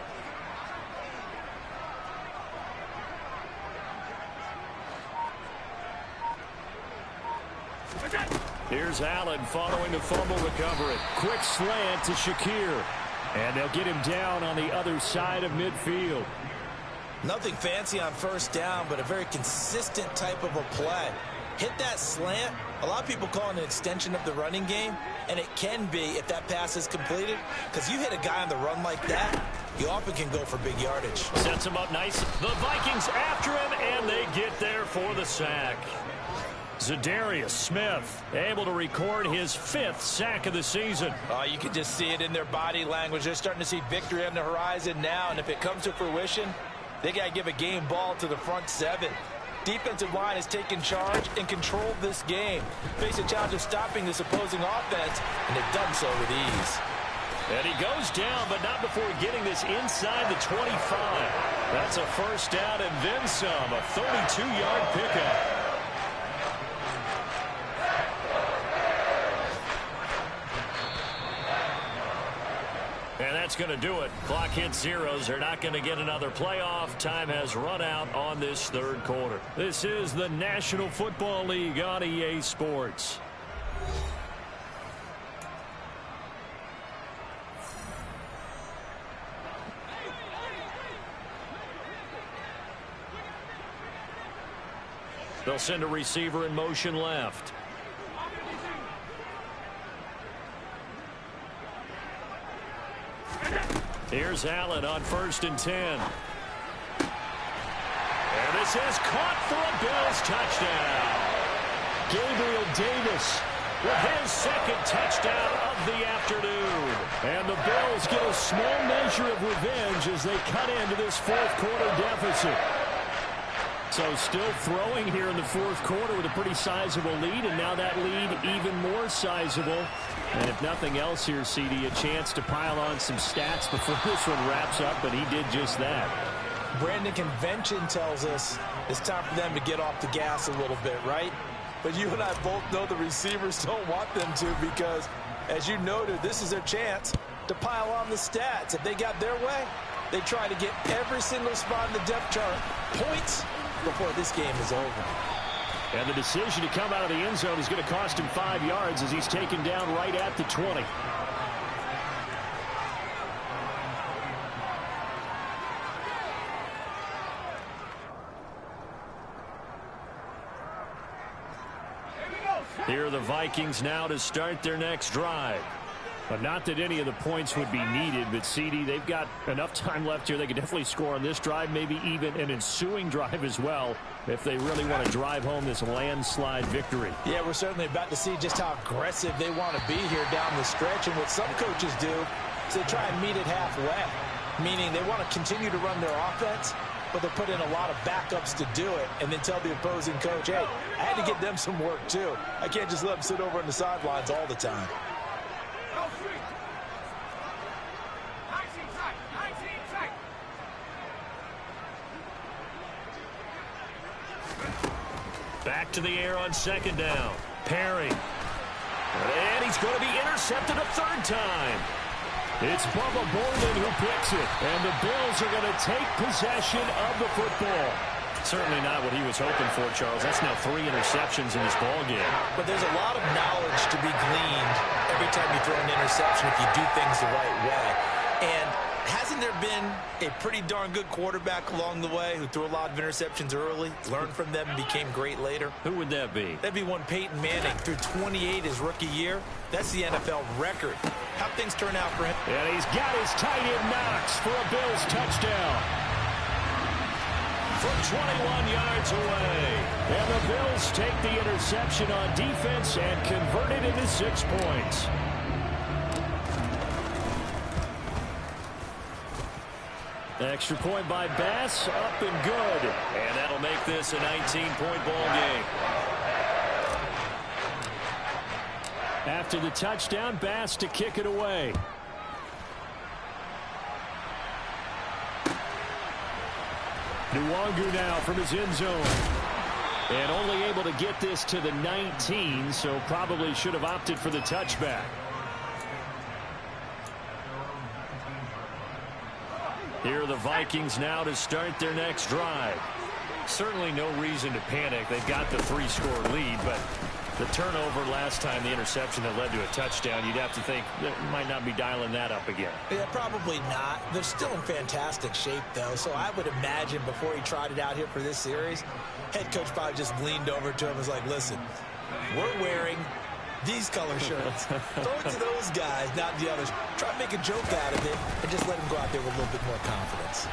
Here's Allen following the fumble recovery. Quick slant to Shakir. And they'll get him down on the other side of midfield. Nothing fancy on first down, but a very consistent type of a play. Hit that slant. A lot of people call it an extension of the running game, and it can be if that pass is completed, because you hit a guy on the run like that, you often can go for big yardage. Sets him up nice. The Vikings after him, and they get there for the sack. Zadarius Smith able to record his 5th sack of the season. You can just see it in their body language. They're starting to see victory on the horizon now, and if it comes to fruition, they got to give a game ball to the front 7. Defensive line has taken charge and controlled this game. Face a challenge of stopping this opposing offense, and they've done so with ease. And he goes down, but not before getting this inside the 25. That's a first down and then some, a 32-yard pickup. And that's going to do it. Clock hits zeros. They're not going to get another playoff. Time has run out on this 3rd quarter. This is the National Football League on EA Sports. They'll send a receiver in motion left. Here's Allen on 1st and 10. And this is caught for a Bills touchdown. Gabriel Davis with his 2nd touchdown of the afternoon. And the Bills get a small measure of revenge as they cut into this 4th quarter deficit. So still throwing here in the 4th quarter with a pretty sizable lead, and now that lead even more sizable. And if nothing else here, CD, a chance to pile on some stats before this one wraps up, and he did just that. Brandon, convention tells us it's time for them to get off the gas a little bit, right? But you and I both know the receivers don't want them to because, as you noted, this is their chance to pile on the stats. If they got their way, they try to get every single spot in the depth chart points before this game is over. And the decision to come out of the end zone is going to cost him 5 yards as he's taken down right at the 20. Here are the Vikings now to start their next drive. But not that any of the points would be needed, but CD, they've got enough time left here. They could definitely score on this drive, maybe even an ensuing drive as well, if they really want to drive home this landslide victory. Yeah, we're certainly about to see just how aggressive they want to be here down the stretch. And what some coaches do is they try and meet it halfway, meaning they want to continue to run their offense, but they put in a lot of backups to do it and then tell the opposing coach, hey, I had to get them some work too. I can't just let them sit over on the sidelines all the time. Back to the air on 2nd down. Perry. And he's going to be intercepted a 3rd time. It's Bubba Bowden who picks it. And the Bills are going to take possession of the football. Certainly not what he was hoping for, Charles. That's now 3 interceptions in this ball game. But there's a lot of knowledge to be gleaned every time you throw an interception if you do things the right way. And has Hasn't there been a pretty darn good quarterback along the way who threw a lot of interceptions early, learned from them, and became great later? Who would that be? That'd be one Peyton Manning, threw 28 his rookie year. That's the NFL record. How'd things turn out for him? And he's got his tight end Knox for a Bills touchdown. From 21 yards away. And the Bills take the interception on defense and convert it into 6 points. Extra point by Bass, up and good. And that'll make this a 19-point ball game. After the touchdown, Bass to kick it away. Nwangu now from his end zone. And only able to get this to the 19, so probably should have opted for the touchback. Here are the Vikings now to start their next drive. Certainly no reason to panic. They've got the 3-score lead, but the turnover last time, the interception that led to a touchdown, you'd have to think they might not be dialing that up again. Yeah, probably not. They're still in fantastic shape, though, so I would imagine before he tried it out here for this series, head coach probably just leaned over to him and was like, listen, we're wearing these color shirts. Throw it to those guys, not the others. Try to make a joke out of it and just let him go out there with a little bit more confidence.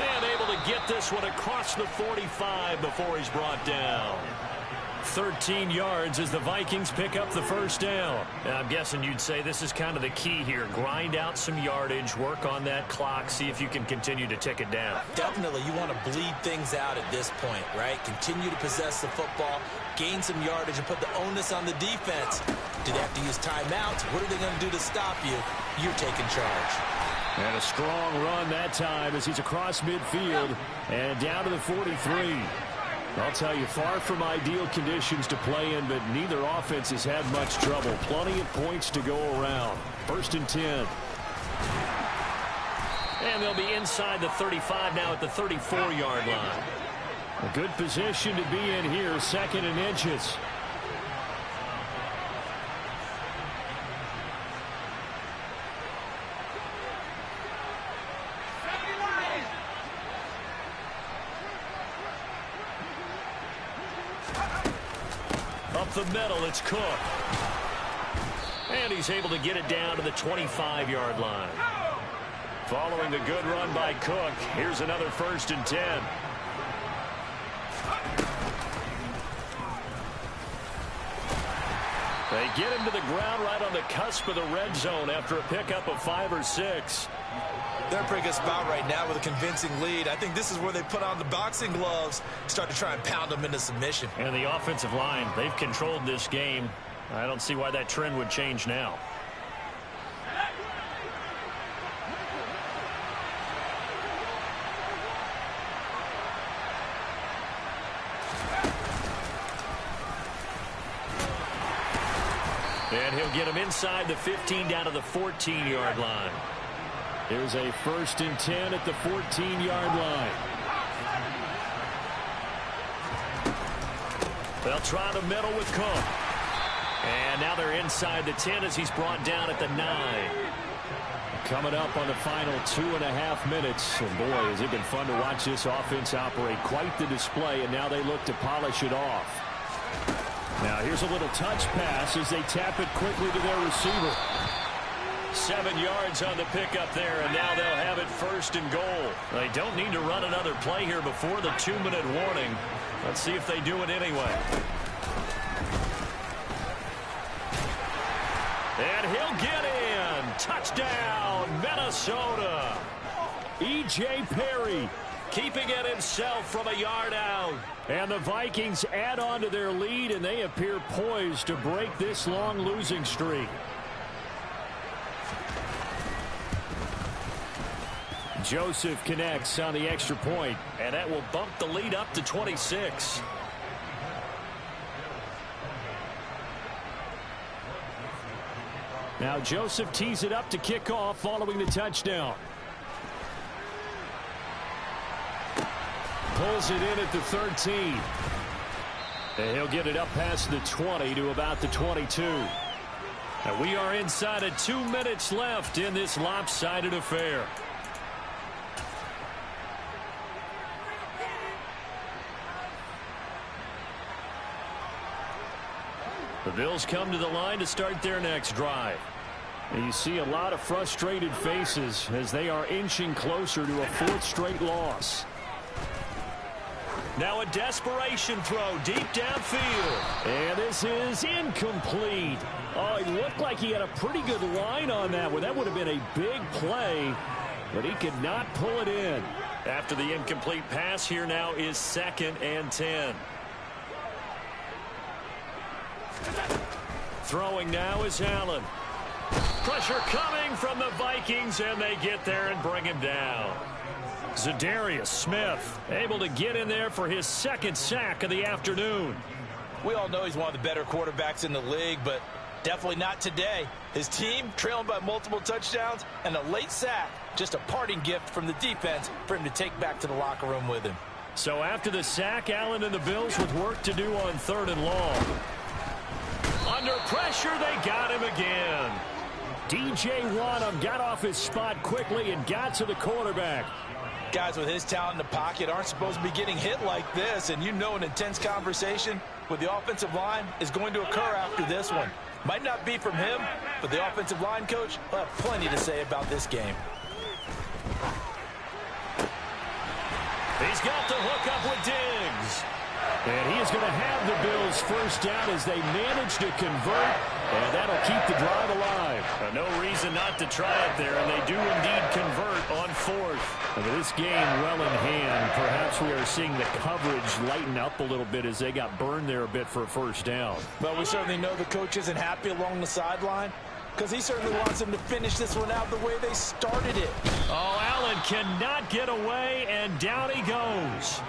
And able to get this one across the 45 before he's brought down. 13 yards as the Vikings pick up the first down. And I'm guessing you'd say this is kind of the key here. Grind out some yardage, work on that clock, see if you can continue to tick it down. Definitely, you want to bleed things out at this point, right? Continue to possess the football, gain some yardage, and put the onus on the defense. Do they have to use timeouts? What are they going to do to stop you? You're taking charge. And a strong run that time as he's across midfield and down to the 43. I'll tell you, far from ideal conditions to play in, but neither offense has had much trouble. Plenty of points to go around. 1st and 10. And they'll be inside the 35 now at the 34-yard line. A good position to be in here, 2nd and inches. Up the middle, it's Cook. And he's able to get it down to the 25-yard line. Following the good run by Cook, here's another 1st and 10. They get him to the ground right on the cusp of the red zone after a pickup of 5 or 6. They're in a pretty good spot right now with a convincing lead. I think this is where they put on the boxing gloves, start to try and pound them into submission. And the offensive line, they've controlled this game. I don't see why that trend would change now. And he'll get him inside the 15 down to the 14-yard line. Here's a 1st and 10 at the 14-yard line. They'll try the middle with Cook. And now they're inside the 10 as he's brought down at the 9. Coming up on the final 2.5 minutes. And boy, has it been fun to watch this offense operate. Quite the display, and now they look to polish it off. Now here's a little touch pass as they tap it quickly to their receiver. 7 yards on the pickup there, and now they'll have it 1st and goal. They don't need to run another play here before the 2-minute warning. Let's see if they do it anyway. And he'll get in. Touchdown, Minnesota. E.J. Perry keeping it himself from a yard out. And the Vikings add on to their lead, and they appear poised to break this long losing streak. Joseph connects on the extra point. And that will bump the lead up to 26. Now Joseph tees it up to kick off following the touchdown. Pulls it in at the 13. And he'll get it up past the 20 to about the 22. And we are inside of 2 minutes left in this lopsided affair. The Bills come to the line to start their next drive. And you see a lot of frustrated faces as they are inching closer to a 4th straight loss. Now a desperation throw deep downfield. And this is incomplete. Oh, it looked like he had a pretty good line on that one. That would have been a big play, but he could not pull it in. After the incomplete pass, here now is 2nd and 10. Throwing now is Allen. Pressure coming from the Vikings, and they get there and bring him down. Zadarius Smith able to get in there for his 2nd sack of the afternoon. We all know he's one of the better quarterbacks in the league, but definitely not today. His team trailing by multiple touchdowns and a late sack. Just a parting gift from the defense for him to take back to the locker room with him. So after the sack, Allen and the Bills with work to do on 3rd and long. Under pressure, they got him again. DJ Wanham got off his spot quickly and got to the quarterback. Guys with his talent in the pocket aren't supposed to be getting hit like this, and you know an intense conversation with the offensive line is going to occur after this one. Might not be from him, but the offensive line coach will have plenty to say about this game. He's got the hook up with Diggs. And he is going to have the Bills first down as they manage to convert, and that'll keep the drive alive. No reason not to try it there, and they do indeed convert on 4th. And with this game well in hand, perhaps we are seeing the coverage lighten up a little bit as they got burned there a bit for a first down. Well, we certainly know the coach isn't happy along the sideline because he certainly wants them to finish this one out the way they started it. Oh, Allen cannot get away, and down he goes.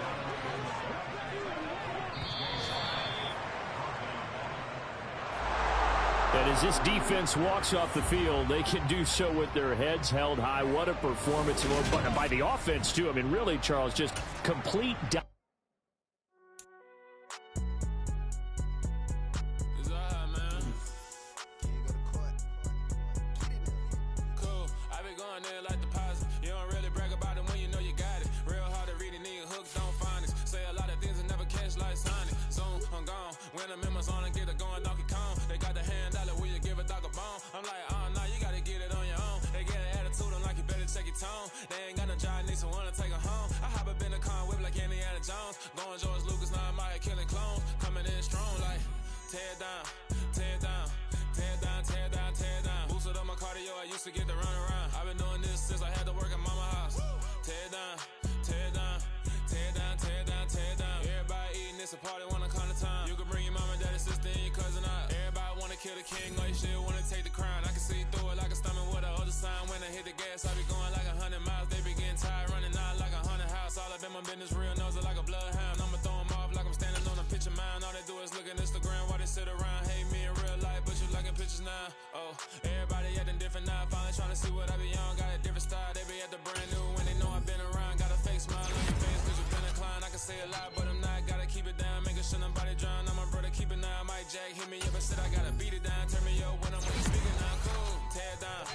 And as this defense walks off the field, they can do so with their heads held high. What a performance by the offense, too. I mean, really, Charles, just complete down. They ain't got no job, need someone to take her home. I hop up in the car, whip like Indiana Jones. Going George Lucas, now I'm out here killing clones. Coming in strong like, tear down, tear down, tear down, tear down, tear down. Boosted up my cardio, I used to get to run around. I've been doing this since I had to work at mama house. Tear down, tear down, tear down, tear down, tear down. Everybody eating this a party, wanna come to time. You can bring your mama, daddy, sister, and your cousin out. Everybody wanna kill the king, or you shit wanna take the crown. I can see through it like a stomach with a other sign. When I hit the gas, I be going like 100 miles. They be getting tired, running out like 100 house. All up in my business, real nose like a bloodhound. I'ma throw 'em off like I'm standing on a picture mound. All they do is look at Instagram while they sit around. Hate me in real life, but you liking pictures now. Oh, everybody acting different now. Finally trying to see what I be on. Got a different style, they be at the brand new when they know I've been around. Got a fake smile on your face cause you been inclined. I can say a lot, but I'm not. Gotta keep it down, making sure nobody drown. I'm my brother, keep it now. Mike Jack hit me up and said I gotta beat it down. Turn me up when I'm on the speaker now. Cool, tear down,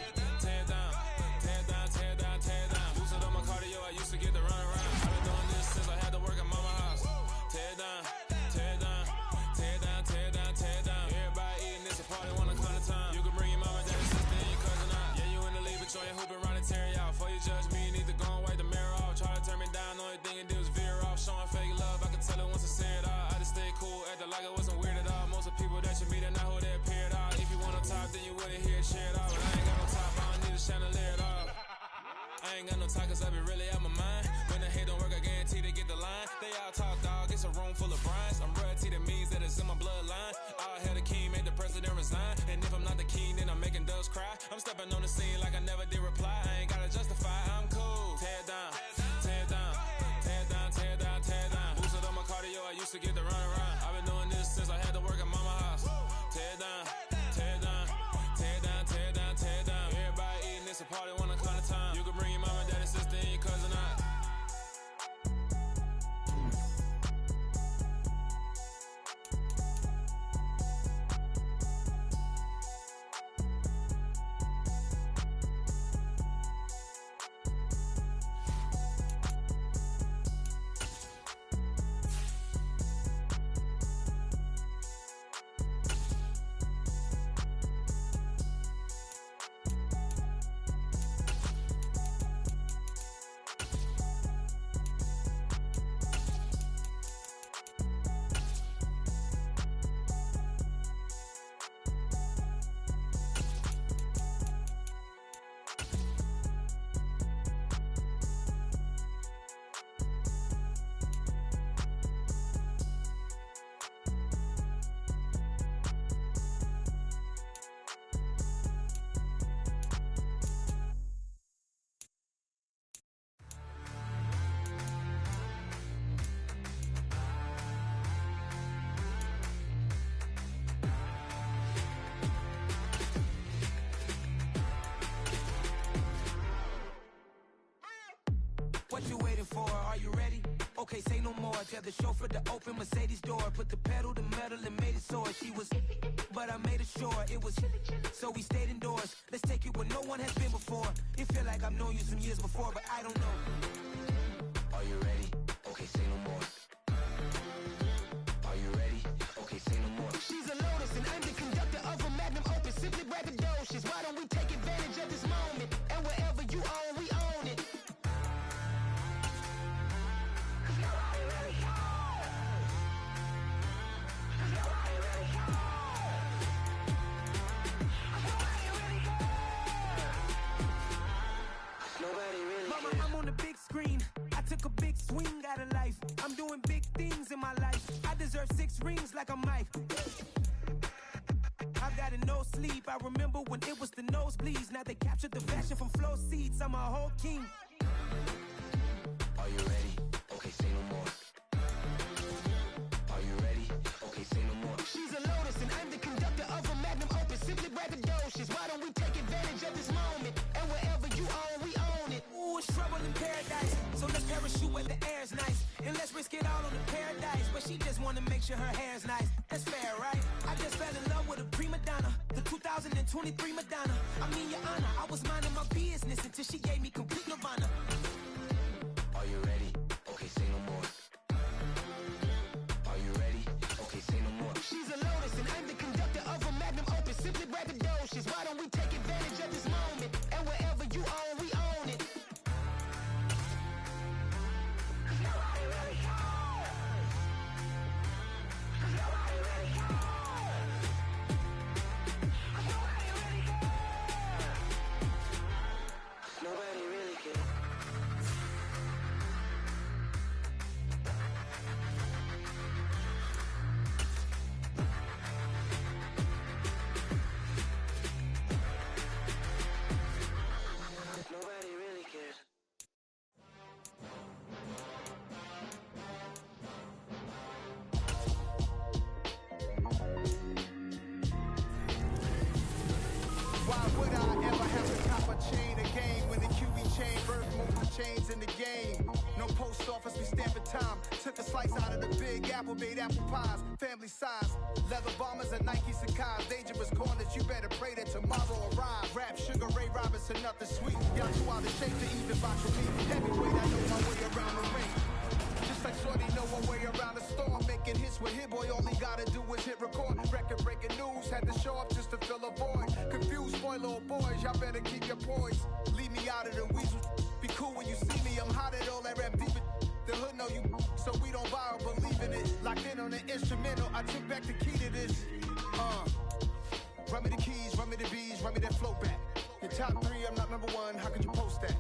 tear down, tear down, tear down, tear down. Boosted up my cardio, I used to get to run around. I've been doing this since I had to work at mama house. Tear down, tear down, tear down, tear down, tear down. Everybody eating this a party, wanna come to time. You can bring your mama, daddy, sister, and your cousin out. Yeah, you in the league, but you ain't hooping around and tearing out. Before you judge me, you need to go and wipe the mirror off. Try to turn me down, only thing you do is veer off. Showing fake love, I can tell it once I see it all. I just stay cool, acting like I wasn't weird at all. Most of the people that you meet are not who they appear at all. If you want on top, then you wouldn't hear it shared off. But I ain't got no top, I don't need a chandelier at all. I ain't got no talk cause I be really out my mind. When the hate don't work, I guarantee they get the line. They all talk, dog, it's a room full of brinds. I'm royalty, that means that it's in my bloodline. All hail the king, make the president resign. And if I'm not the king, then I'm making doves cry. I'm stepping on the scene like I never did reply. I ain't gotta justify, I'm cool. Tear down, tear down, tear down, tear down, tear down. Boosted up my cardio, I used to get to run around. I've been doing this since I had to work at mama house. Tear down, tear down, tear down, tear down, tear down. Everybody eating this a party, wanna come to time. You can bring your mama, daddy, sister, and your cousin out. What you waiting for? Are you ready? Okay, say no more. Tell the chauffeur to open Mercedes door. Put the pedal to metal and made it soar. She was, but I made it sure it was. So we stayed indoors. Let's take it where no one has been before. It feel like I've known you some years before, but I don't know. Are you ready? Okay, say no more. Are you ready? Okay, say no more. She's a Lotus and I'm the conductor of a magnum opus. Simply braggadocious. Why don't we take advantage of this moment? And wherever you own, we own it. Mama, I'm on the big screen. I took a big swing out of life. I'm doing big things in my life. I deserve 6 rings like I'm Mike. I've got no sleep. I remember when it was the nosebleeds. Now they captured the fashion from flow seats. I'm a whole king. Are you ready? Okay, say no more. Are you ready? Okay, say no more. She's a Lotus and I'm the conductor of a magnum opus. Simply braggadocious. Why don't we take advantage of this moment? And wherever you own, we own it. Ooh, it's trouble in paradise. So let's parachute where the air's nice. And let's risk it all on the paradise. But she just wanna make sure her hair's nice. That's fair, right? I just fell in love with a prima donna. The 2023 Madonna. I mean, your honor, I was minding my business until she gave me complete nirvana. Are you ready? Okay, say no more. Are you ready? Okay, say no more. She's a Lotus and I'm the conductor of a magnum opus. Simply braggadocious. Why don't we take advantage of this moment? And wherever you own, we own it. Nobody really cares. Nobody really cares. Nobody really cares. Nobody really cares. Nobody really cares. Why would I ever have to cop a chain again when the QB chain birth most of chains in the game? No post office, we stamping time. Took a slice out of the big apple, made apple pies, family size. Leather bombers and Nike Sakai's. Dangerous corners, you better pray that tomorrow arrives. Rap, Sugar Ray Robinson, nothing sweet. Y'all too out of shape to even box with me. Heavyweight, I know my way around the ring. Just like Shorty know her way around the storm. Making hits with Hit Boy, all he gotta do is hit record. Record breaking news, had to show up just to fill a void. Confused boy, little boys, y'all better keep your poise. Leave me out of the weasel. Be cool when you see me, I'm hot at all that rap deep. The hood know you, so we don't borrow, believe in it. Locked in on the instrumental, I took back the key to this. Run me the keys, run me the bees, run me that flow back. Your top 3, I'm not number 1, how could you post that?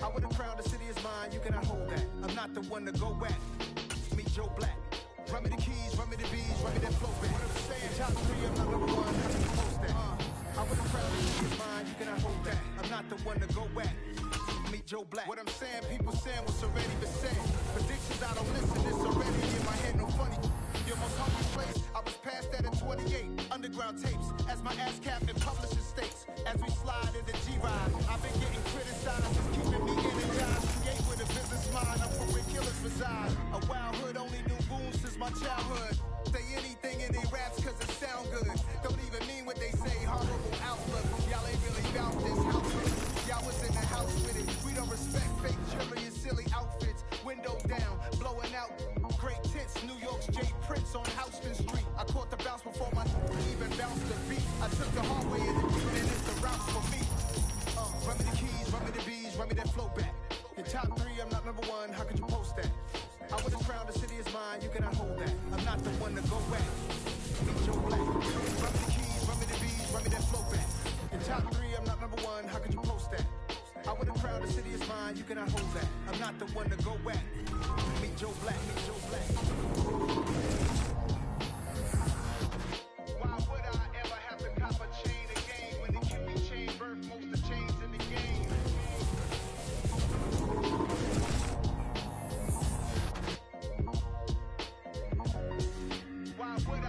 I would've crowned the city is mine, you cannot hold that. I'm not the one to go back. Meet Joe Black. Run me the keys, run me the bees, run me that flow back. What I'm saying, top 3, I'm not number 1, how could you post that? I would've crowned the city is mine, you cannot hold that. I'm not the one to go back. Meet Joe Black. What I'm saying, people saying what's already been said. Predictions, I don't listen, it's already in my head, no funny. Your most hungry place, I was past that at 28. Underground tapes, as my ass cap in publishing states. As we slide in the G-Ride, I've been getting criticized, it's keeping me energized. Create with a business mind, I'm from where killers reside. A wild hood, only knew goons since my childhood. Say anything in they raps cause it sound good. Don't even mean what they say, horrible outlook. Y'all ain't really bout this house. Y'all was in the house with it. We don't respect fake jewelry and silly outfits. Window down, blowing out great tits. New York's J. Prince on Houston Street. I caught the bounce before my even bounced the beat. I took the hard way in the deep and it's the route for me. Run me the keys, run me the bees, run me that flow back. Your top 3, I'm not number 1, how could you post that? I would've crowned the city is mine, you cannot hold that. I'm not the one to go back. Meet Joe Black. Run me the keys, run me the bees, run me that flow back. Your top 3, I'm not number 1, how could you post that? I would've crowned the city is mine, you cannot hold that. I'm not the one to go back. Meet Joe Black, meet Joe Black. Why would I ever have to cop a chain again when the QB chain birth most of the chains in the game? Why would I?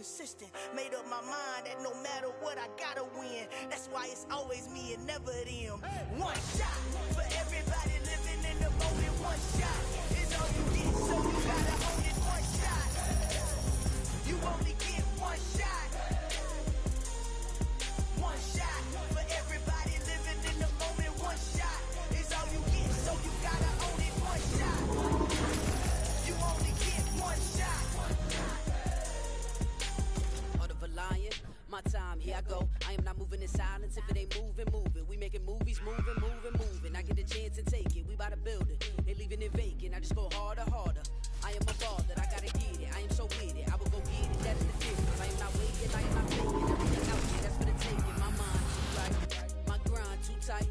consistent. Made up my mind that no matter what, I gotta win. That's why it's always me and never them. One shot for everybody living in the moment. One shot is all you get, so you gotta own it. One shot. You only get one shot. One shot for everybody living in the moment. One shot is all you get, so you gotta own it. One shot. You only get one shot. Heart of a lion, my time, here I go. I am not moving in silence. If it ain't moving, move it. We making movies, moving, moving, moving. I get a chance and take it. We bout to build it. They leaving it vacant. I just go harder, harder. I am a ball that I gotta get it. I am so with it. I will go get it. That is the difference. I am not waiting. I am not faking. Everything out here, that's for the taking. My mind too right. My grind too tight.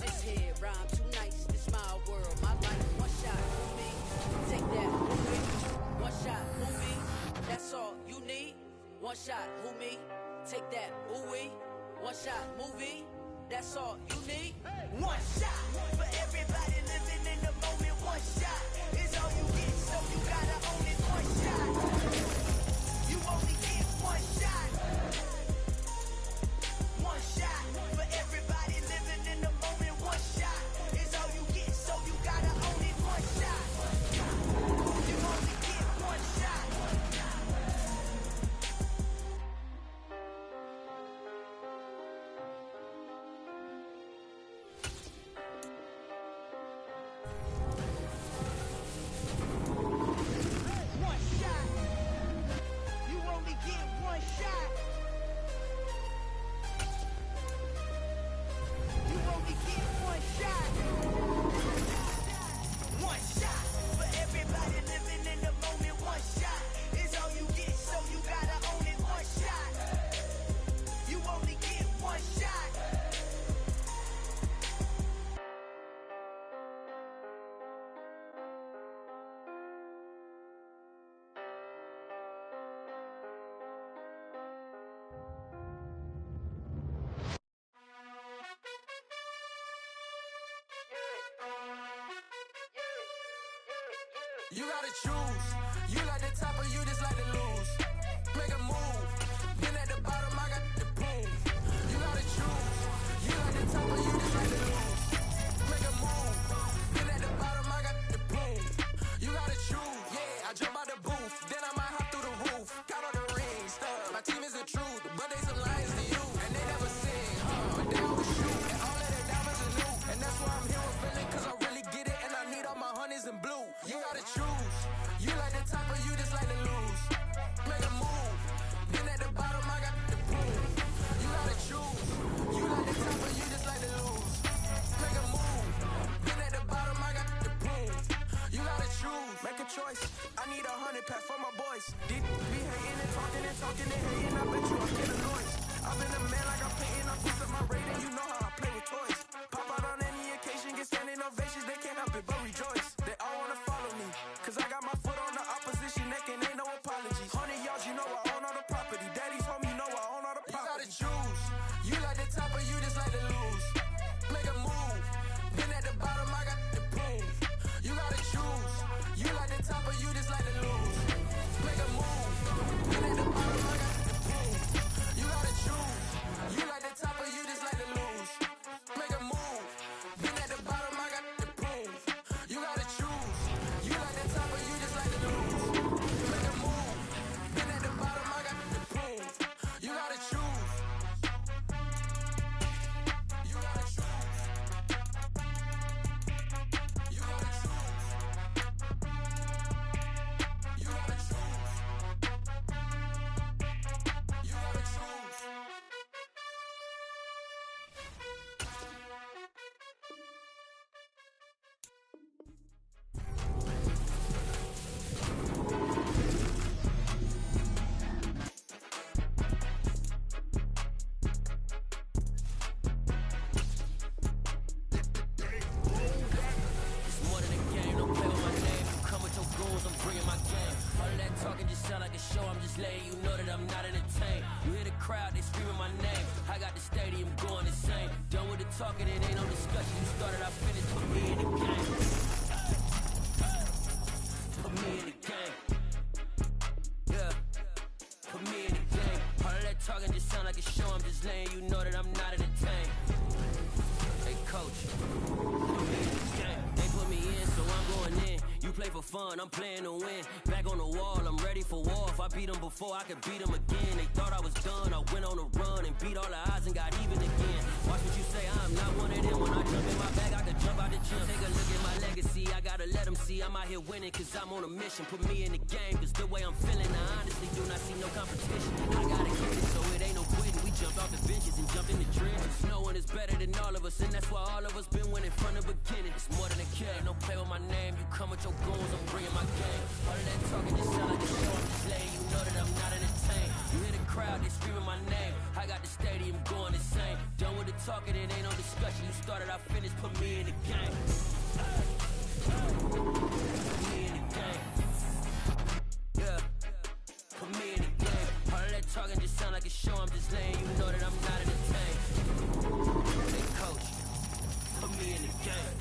This head rhyme too nice. This my world, my life. One shot, move me. Take that, move me. One shot, move me. That's all you need. One shot, move me. Take that, ooh wee. One shot, movie. That's all you need. One shot for everybody living in the moment. One shot is all you get, so you gotta own it. One shot. You only get one shot. One shot for everybody living in the moment. One shot is all you get, so you gotta own it. One shot. You only get one shot. You gotta choose. You like the top or you just like to lose. Make a move. Been at the bottom, I got the boom. You gotta choose. You like the top or you just like to lose. Make a move. Been at the bottom, I got the boom. You gotta choose. Yeah, I jump out the booth. Then I might hop through the roof. Count all the rings, stuff. My team is the truth, but they some lions to you. And they never sing, but they always shoot. And all of their diamonds are new. And that's why I'm here with feeling, cause I really get it. And I need all my honeys in blue. You gotta choose. You like the top or you just like to lose. Make a move. Been at the bottom, I got the boom. You gotta choose. You like the top or you just like to lose. Make a move. Been at the bottom, I got the boom. You gotta choose. Make a choice. I need 100 pack for my boys. Be hating and talking and hating. I bet you I get a noise. I've been a man like I'm painting. I boost up my rating. You know how I play with toys. Pop out on any occasion, get standing ovations. They can't help it but rejoice. They all wanna follow me, cause I got my foot on the opposition neck and ain't no apologies. 100 yards, you know I own all the property. Daddy's home, you know I own all the property. You gotta choose. You like the top or you just like to lose. Make a move. Been at the bottom, I got the boom. You gotta choose. You like the top or you just like to lose. Make a move. Been at the bottom, I got the boom. You gotta choose. You like the top or you just like to lose. Make a move. Been at the bottom, I got the boom. You gotta choose. You like the top or you just like to lose. Make a move. Been at the bottom, I got the boom. You gotta choose. You gotta choose. You gotta choose. You gotta choose. You gotta choose. It's more than a game, don't play with my name. Come with your goons, I'm bringing my game. All of that talking just sound like a show, I'm just letting you know that I'm not entertained. You hear the crowd, they screaming my name. I got the stadium going insane. Done with the talking, it ain't no discussion. You started, I finished, put me in the game. Put me in the game. Yeah, put me in the talking just sound like a show. I'm just letting you know that I'm not entertained. Hey, coach, put me in the game. They put me in, so I'm going in. You play for fun, I'm playing to win. Back on the wall, I'm ready for war. If I beat them before, I could beat them again. They thought I was done, I went on a run and beat all the odds and got even again. Watch what you say, I'm not one of them. When I jump in my bag, I could jump out the gym. Take a look at my legacy, I gotta let them see I'm out here winning, cause I'm on a mission. Put me in the game, cause the way I'm feeling, I honestly do not see no competition. I gotta get it, so it ain't no quitting. We jumped off the benches and jumped in the trenches. No one is better than all of us, and that's why all of us been winning from the beginning. It's more than a game, don't play with my name. You come with your goons, I'm bringing my game. All of that talking just sound like a show. I'm just letting you know that I'm not entertained. You hear the crowd, they screaming my name. I got the stadium going insane. Done with the talking, it ain't no discussion. You started, I finished, put me in the game. Put me in the game. Yeah, put me in the game. All of that talking just sound like a show. I'm just letting you know that I'm not entertained. Hey, coach, put me in the game.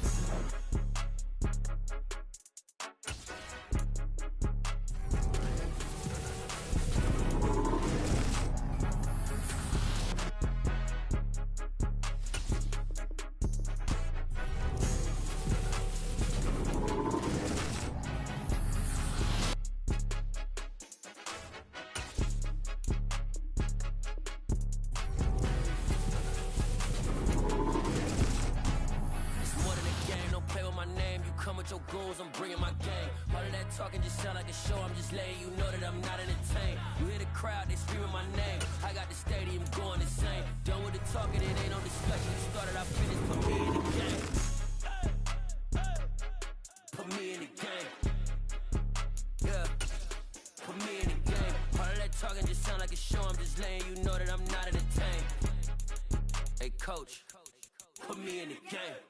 Your goals, I'm bringing my game. All of that talking just sound like a show. I'm just letting you know that I'm not entertained. You hear the crowd, they screaming my name. I got the stadium going insane. Done with the talking, it ain't no discussion. You started, I finished, put me in the game. Put me in the game. Yeah, put me in the game. All of that talking just sound like a show. I'm just letting you know that I'm not entertained. Hey, coach, put me in the game.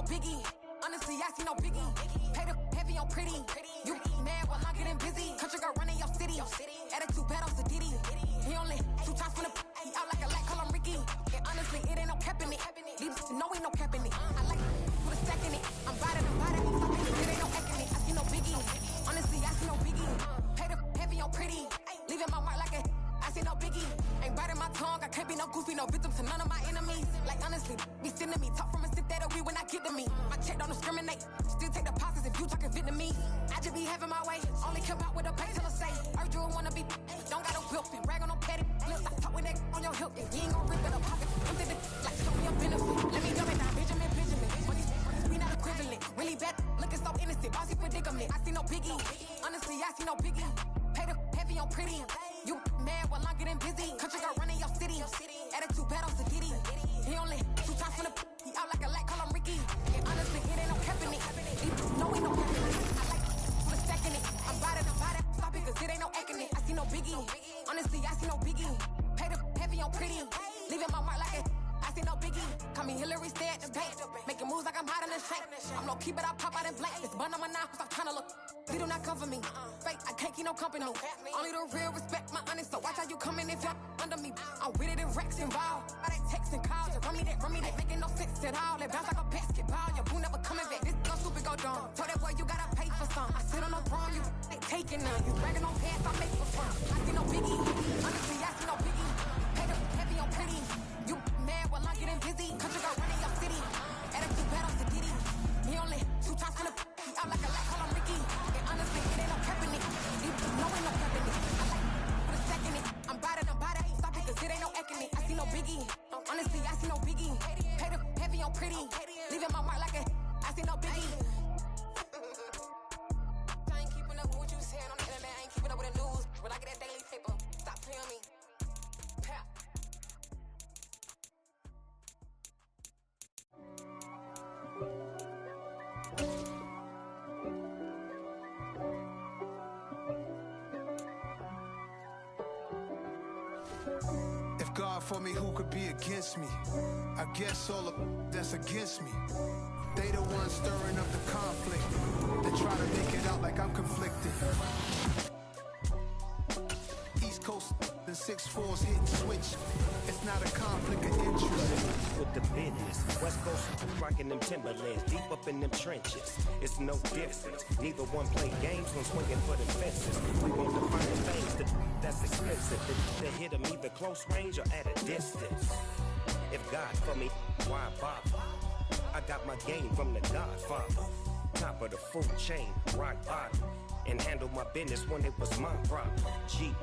Biggie. Honestly, I see no biggie. Pay the heavy on pretty. You mad while I'm getting busy. Country girl running your city. Attitude bad on Sadiddy. He only 2 times from the he out like a light, call him Ricky. And honestly, it ain't no cap in it. Leave to know ain't no cap in it. I like put a stack in it. I'm riding. It ain't no heck in it. I see no biggie. Honestly, I see no biggie. Pay the heavy on pretty. Leaving my mark like a I see no biggie. Ain't biting my tongue, I can't be no goofy, no victim to none of my enemies. Like honestly, be sending me talk from a sip that we when I get to me. My check don't discriminate, still take deposits if you talking Vietnamese. I just be having my way, only come out with a pay till I say. Heard you wanna be, don't got no whipping, brag on no petty flips. I talk with that on your hip, you ain't gon' rip it up pocket. Empty the like show me a benefit. Let me dumb it down, Benjamin. But these we not equivalent. Really bad, looking so innocent, bossy predicament. I see no biggie, honestly I see no biggie. Pay the heavy on pretty. You mad while I'm getting busy. Country girl running your city. Attitude bad on Sadiddy. He only 2 times from the he out like a light, call him Ricky. And honestly, it ain't no cap in it. No, ain't no cap in it. I like put a stack in it. I'm riding, stop it, cause it ain't no acting it. I see no biggie. Honestly, I see no biggie. Pay the heavy on pretty. Leaving my mark like it. I see no biggie. Call me Hillary, stay at the bank. Making moves like I'm hiding in shank. I'm low key, but I pop out in blank. It's bun on my knife, I'm trying to look. They do not come for me. Fake, I can't keep no company. Only the real respect my honest. So watch how you coming if you're under me. I'm with it in Rex involved. All that text and calls. You run me that making no sense at all. They bounce like a basketball. Your boo never coming back. This go stupid, go dumb. Told that boy you gotta pay for some. I sit on no throne, you ain't taking none. You bragging on pants, I make for fun. I see no biggie. Honestly, I see no biggie. Pay the heavy on pretty. You mad while I'm getting busy. Country girl running your city. Attitude bad on Sadiddy. He only 2 times from the he out like a light, call him Ricky. And honestly, it ain't no cap in it. No, ain't no cap in it. I like put a stack in it. I'm bad, stop it, cause it ain't no acting it. I see no biggie. Honestly, I see no biggie. Pay the heavy on pretty. Leaving my mark like a I see no biggie. I ain't keeping up with what you saying on the internet. I ain't keeping up with the news. When I get that daily paper, stop playing me. Pap. If God for me, who could be against me? I guess all of that's against me. They the ones stirring up the conflict. They try to make it out like I'm conflicted. East Coast, the 6'4's hitting switch. It's not a conflict of interest. With the business, West Coast rocking them Timberlands, deep up in them trenches. It's no difference. Neither one play games when swinging for the fences. We want to find things that's expensive. The hit them either close range or at a distance. If God for me, why bother? I got my game from the Godfather. Top of the food chain, rock bottom. And handle my business when it was my problem. Jeep.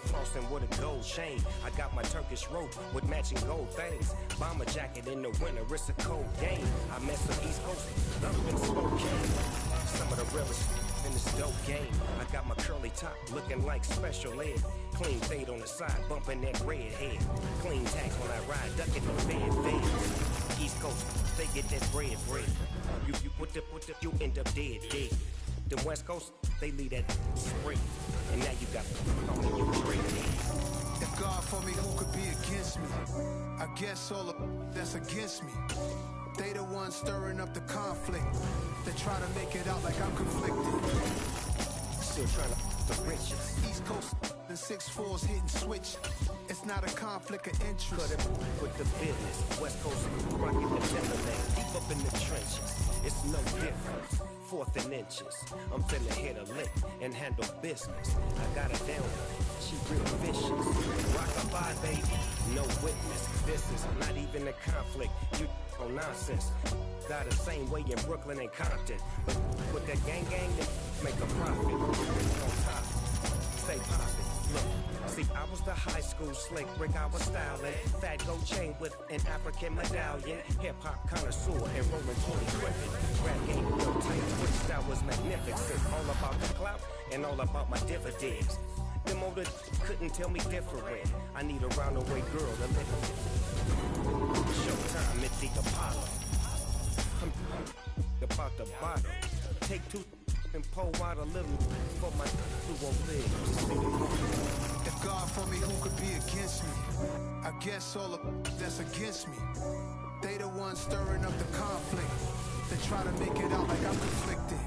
Flossing with a gold chain. I got my Turkish rope with matching gold things. Bomber jacket in the winter, it's a cold game. I mess with East Coast, up in Spokane. Some of the realest in this dope game. I got my curly top looking like special ed. Clean fade on the side, bumping that red head. Clean tax when I ride, ducking the fed. East Coast, they get that bread. You put the, you end up dead. Them West Coast, they leave that spray. And now you got on your trade. If God for me, who could be against me? I guess all of that's against me. They the ones stirring up the conflict. They try to make it out like I'm conflicted. Still trying to the riches. East Coast, the 6'4's hitting switch. It's not a conflict of interest. Cut it with the business. West Coast rocking the Timberlands, deep up in the trenches. It's no difference. 4th and inches. I'm finna hit a lick and handle business. I got her down. She real vicious. Rock a bye, baby. No witness. This is not even a conflict. You on nonsense. Got the same way in Brooklyn and Compton. But with that gang, they make a profit. On top. Stay poppin'. Look, see, I was the high school slick Rick, I was styling. Fat gold chain with an African medallion. Hip-hop connoisseur and rolling 20 gripping. Rap game real tight, freestyle was magnificent. All about the clout and all about my dividends. Them older couldn't tell me different. I need a roundaway girl to live with. Showtime at the Apollo. I'm about the bottle. Take 2 and pour out a little for my who won't live. If God for me, who could be against me? I guess all of that's against me. They the ones stirring up the conflict. They try to make it out like I'm conflicted.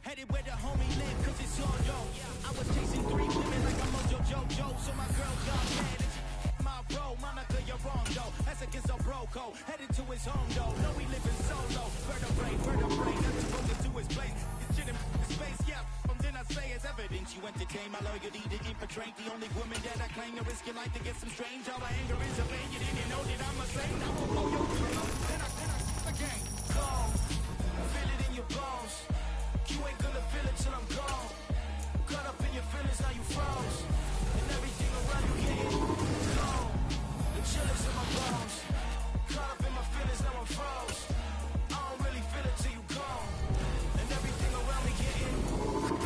Headed where the homie live, cause it's all yo. I was chasing 3 women like I'm Mojo Jojo. So my girl got mad and she my bro. Monica, you're wrong though. That's against a bro code. Headed to his home though. No, we living solo. Vertebrae. Nothing broken to his place. It's shit in space, yeah. Then I say it's evidence. You entertain my loyalty to infiltrate the only woman that I claim to risk your life to get some strange. All my anger is a vein. You didn't know that I'm a saint. I will blow your then I again. Gone. Feel it in your bones. You ain't gonna feel it till I'm gone. Caught up in your feelings, now you froze. And everything around you getting gone. The chillers in my bones. Caught up in my feelings, now I'm froze. I don't really feel it till you gone. And everything around me getting gone.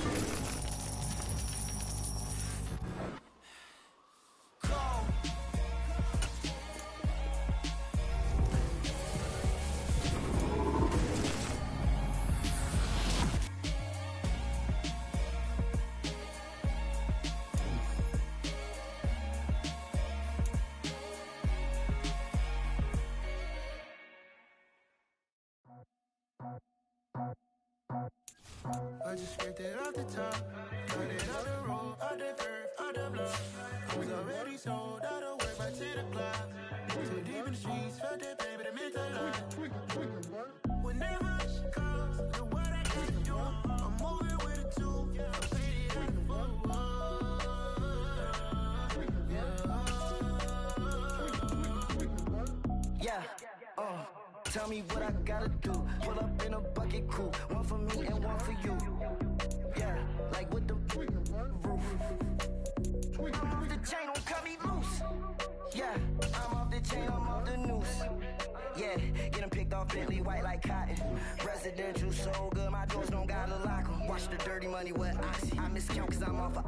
I just scraped it off the top, cut it out the road, out the curve, out the block. I was already sold, out of work by 10 o'clock. Too deep in the streets, felt that baby, that meant a lot. Whenever she calls, the what I got to do, I'm moving with a two. I paid it out the tell me what I gotta do. Pull up in a bucket crew, one for me and one for you. Yeah, like with the roof. I'm off the chain, don't cut me loose. Yeah, I'm off the chain, I'm off the noose. Yeah, getting picked off Bentley, white like cotton. Residential so good, my doors don't gotta lock 'em. Watch the dirty money with oxy. I miscount cause I'm off a...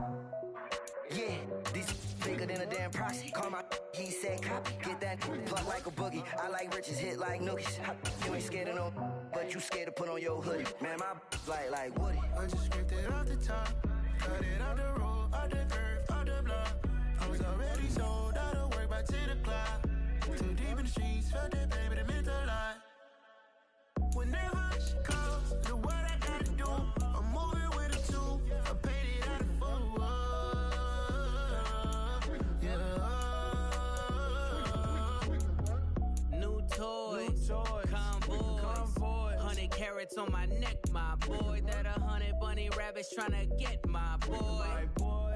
Yeah, these bigger than a damn proxy. Call my he said copy. Get that pluck like a boogie. I like riches, hit like nookies. You ain't scared of no, but you scared to put on your hoodie. Man, my like Woody. I just scraped it off the top, cut it out the road, out the curve, out the block. I was already sold, out of work by 10 o'clock. Too deep in the streets, felt that baby, that meant a lot. Whenever she calls, the what I gotta do, I'm moving with a two. I paid it out of full. New toys, convoy, 100 carats on my neck, my boy. That 100 bunny rabbits tryna get my boy.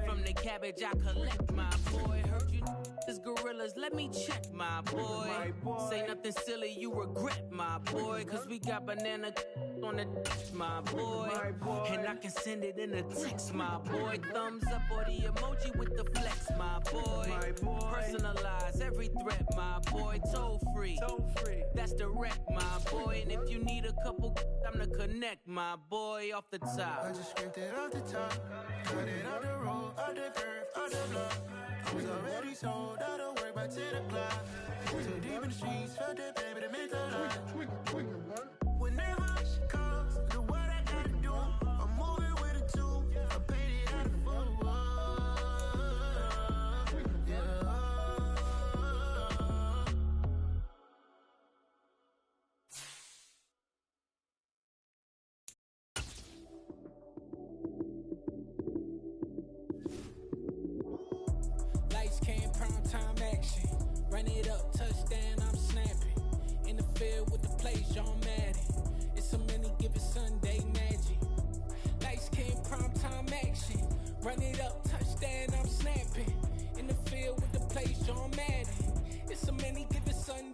From the cabbage I collect, my boy. Heard you is gorillas, let me check, my boy. Say nothing silly, you regret, my boy. Cause we got banana on the my boy. And I can send it in a text, my boy. Thumbs up or the emoji with the flex, my boy. Personalize every threat, my boy. Toll free, that's direct, my boy. And if you need a couple, I'm to connect, my boy, off the top. I just scraped it off the top, cut it out the road, out the curve, out the block. I was already sold, out of work by 10 o'clock. Too deep in the streets, felt that baby, that meant a lot. Whenever she calls, the what I gotta do, I'm moving with a two. I paid it out of full. Lights came, prime time action. Run it up, touchdown, I'm snapping. In the field with the plays, John Madden. It's a many given Sunday magic. Lights came, prime time action. Run it up, touchdown, I'm snapping. In the field with the plays, John Madden. It's a many given Sunday.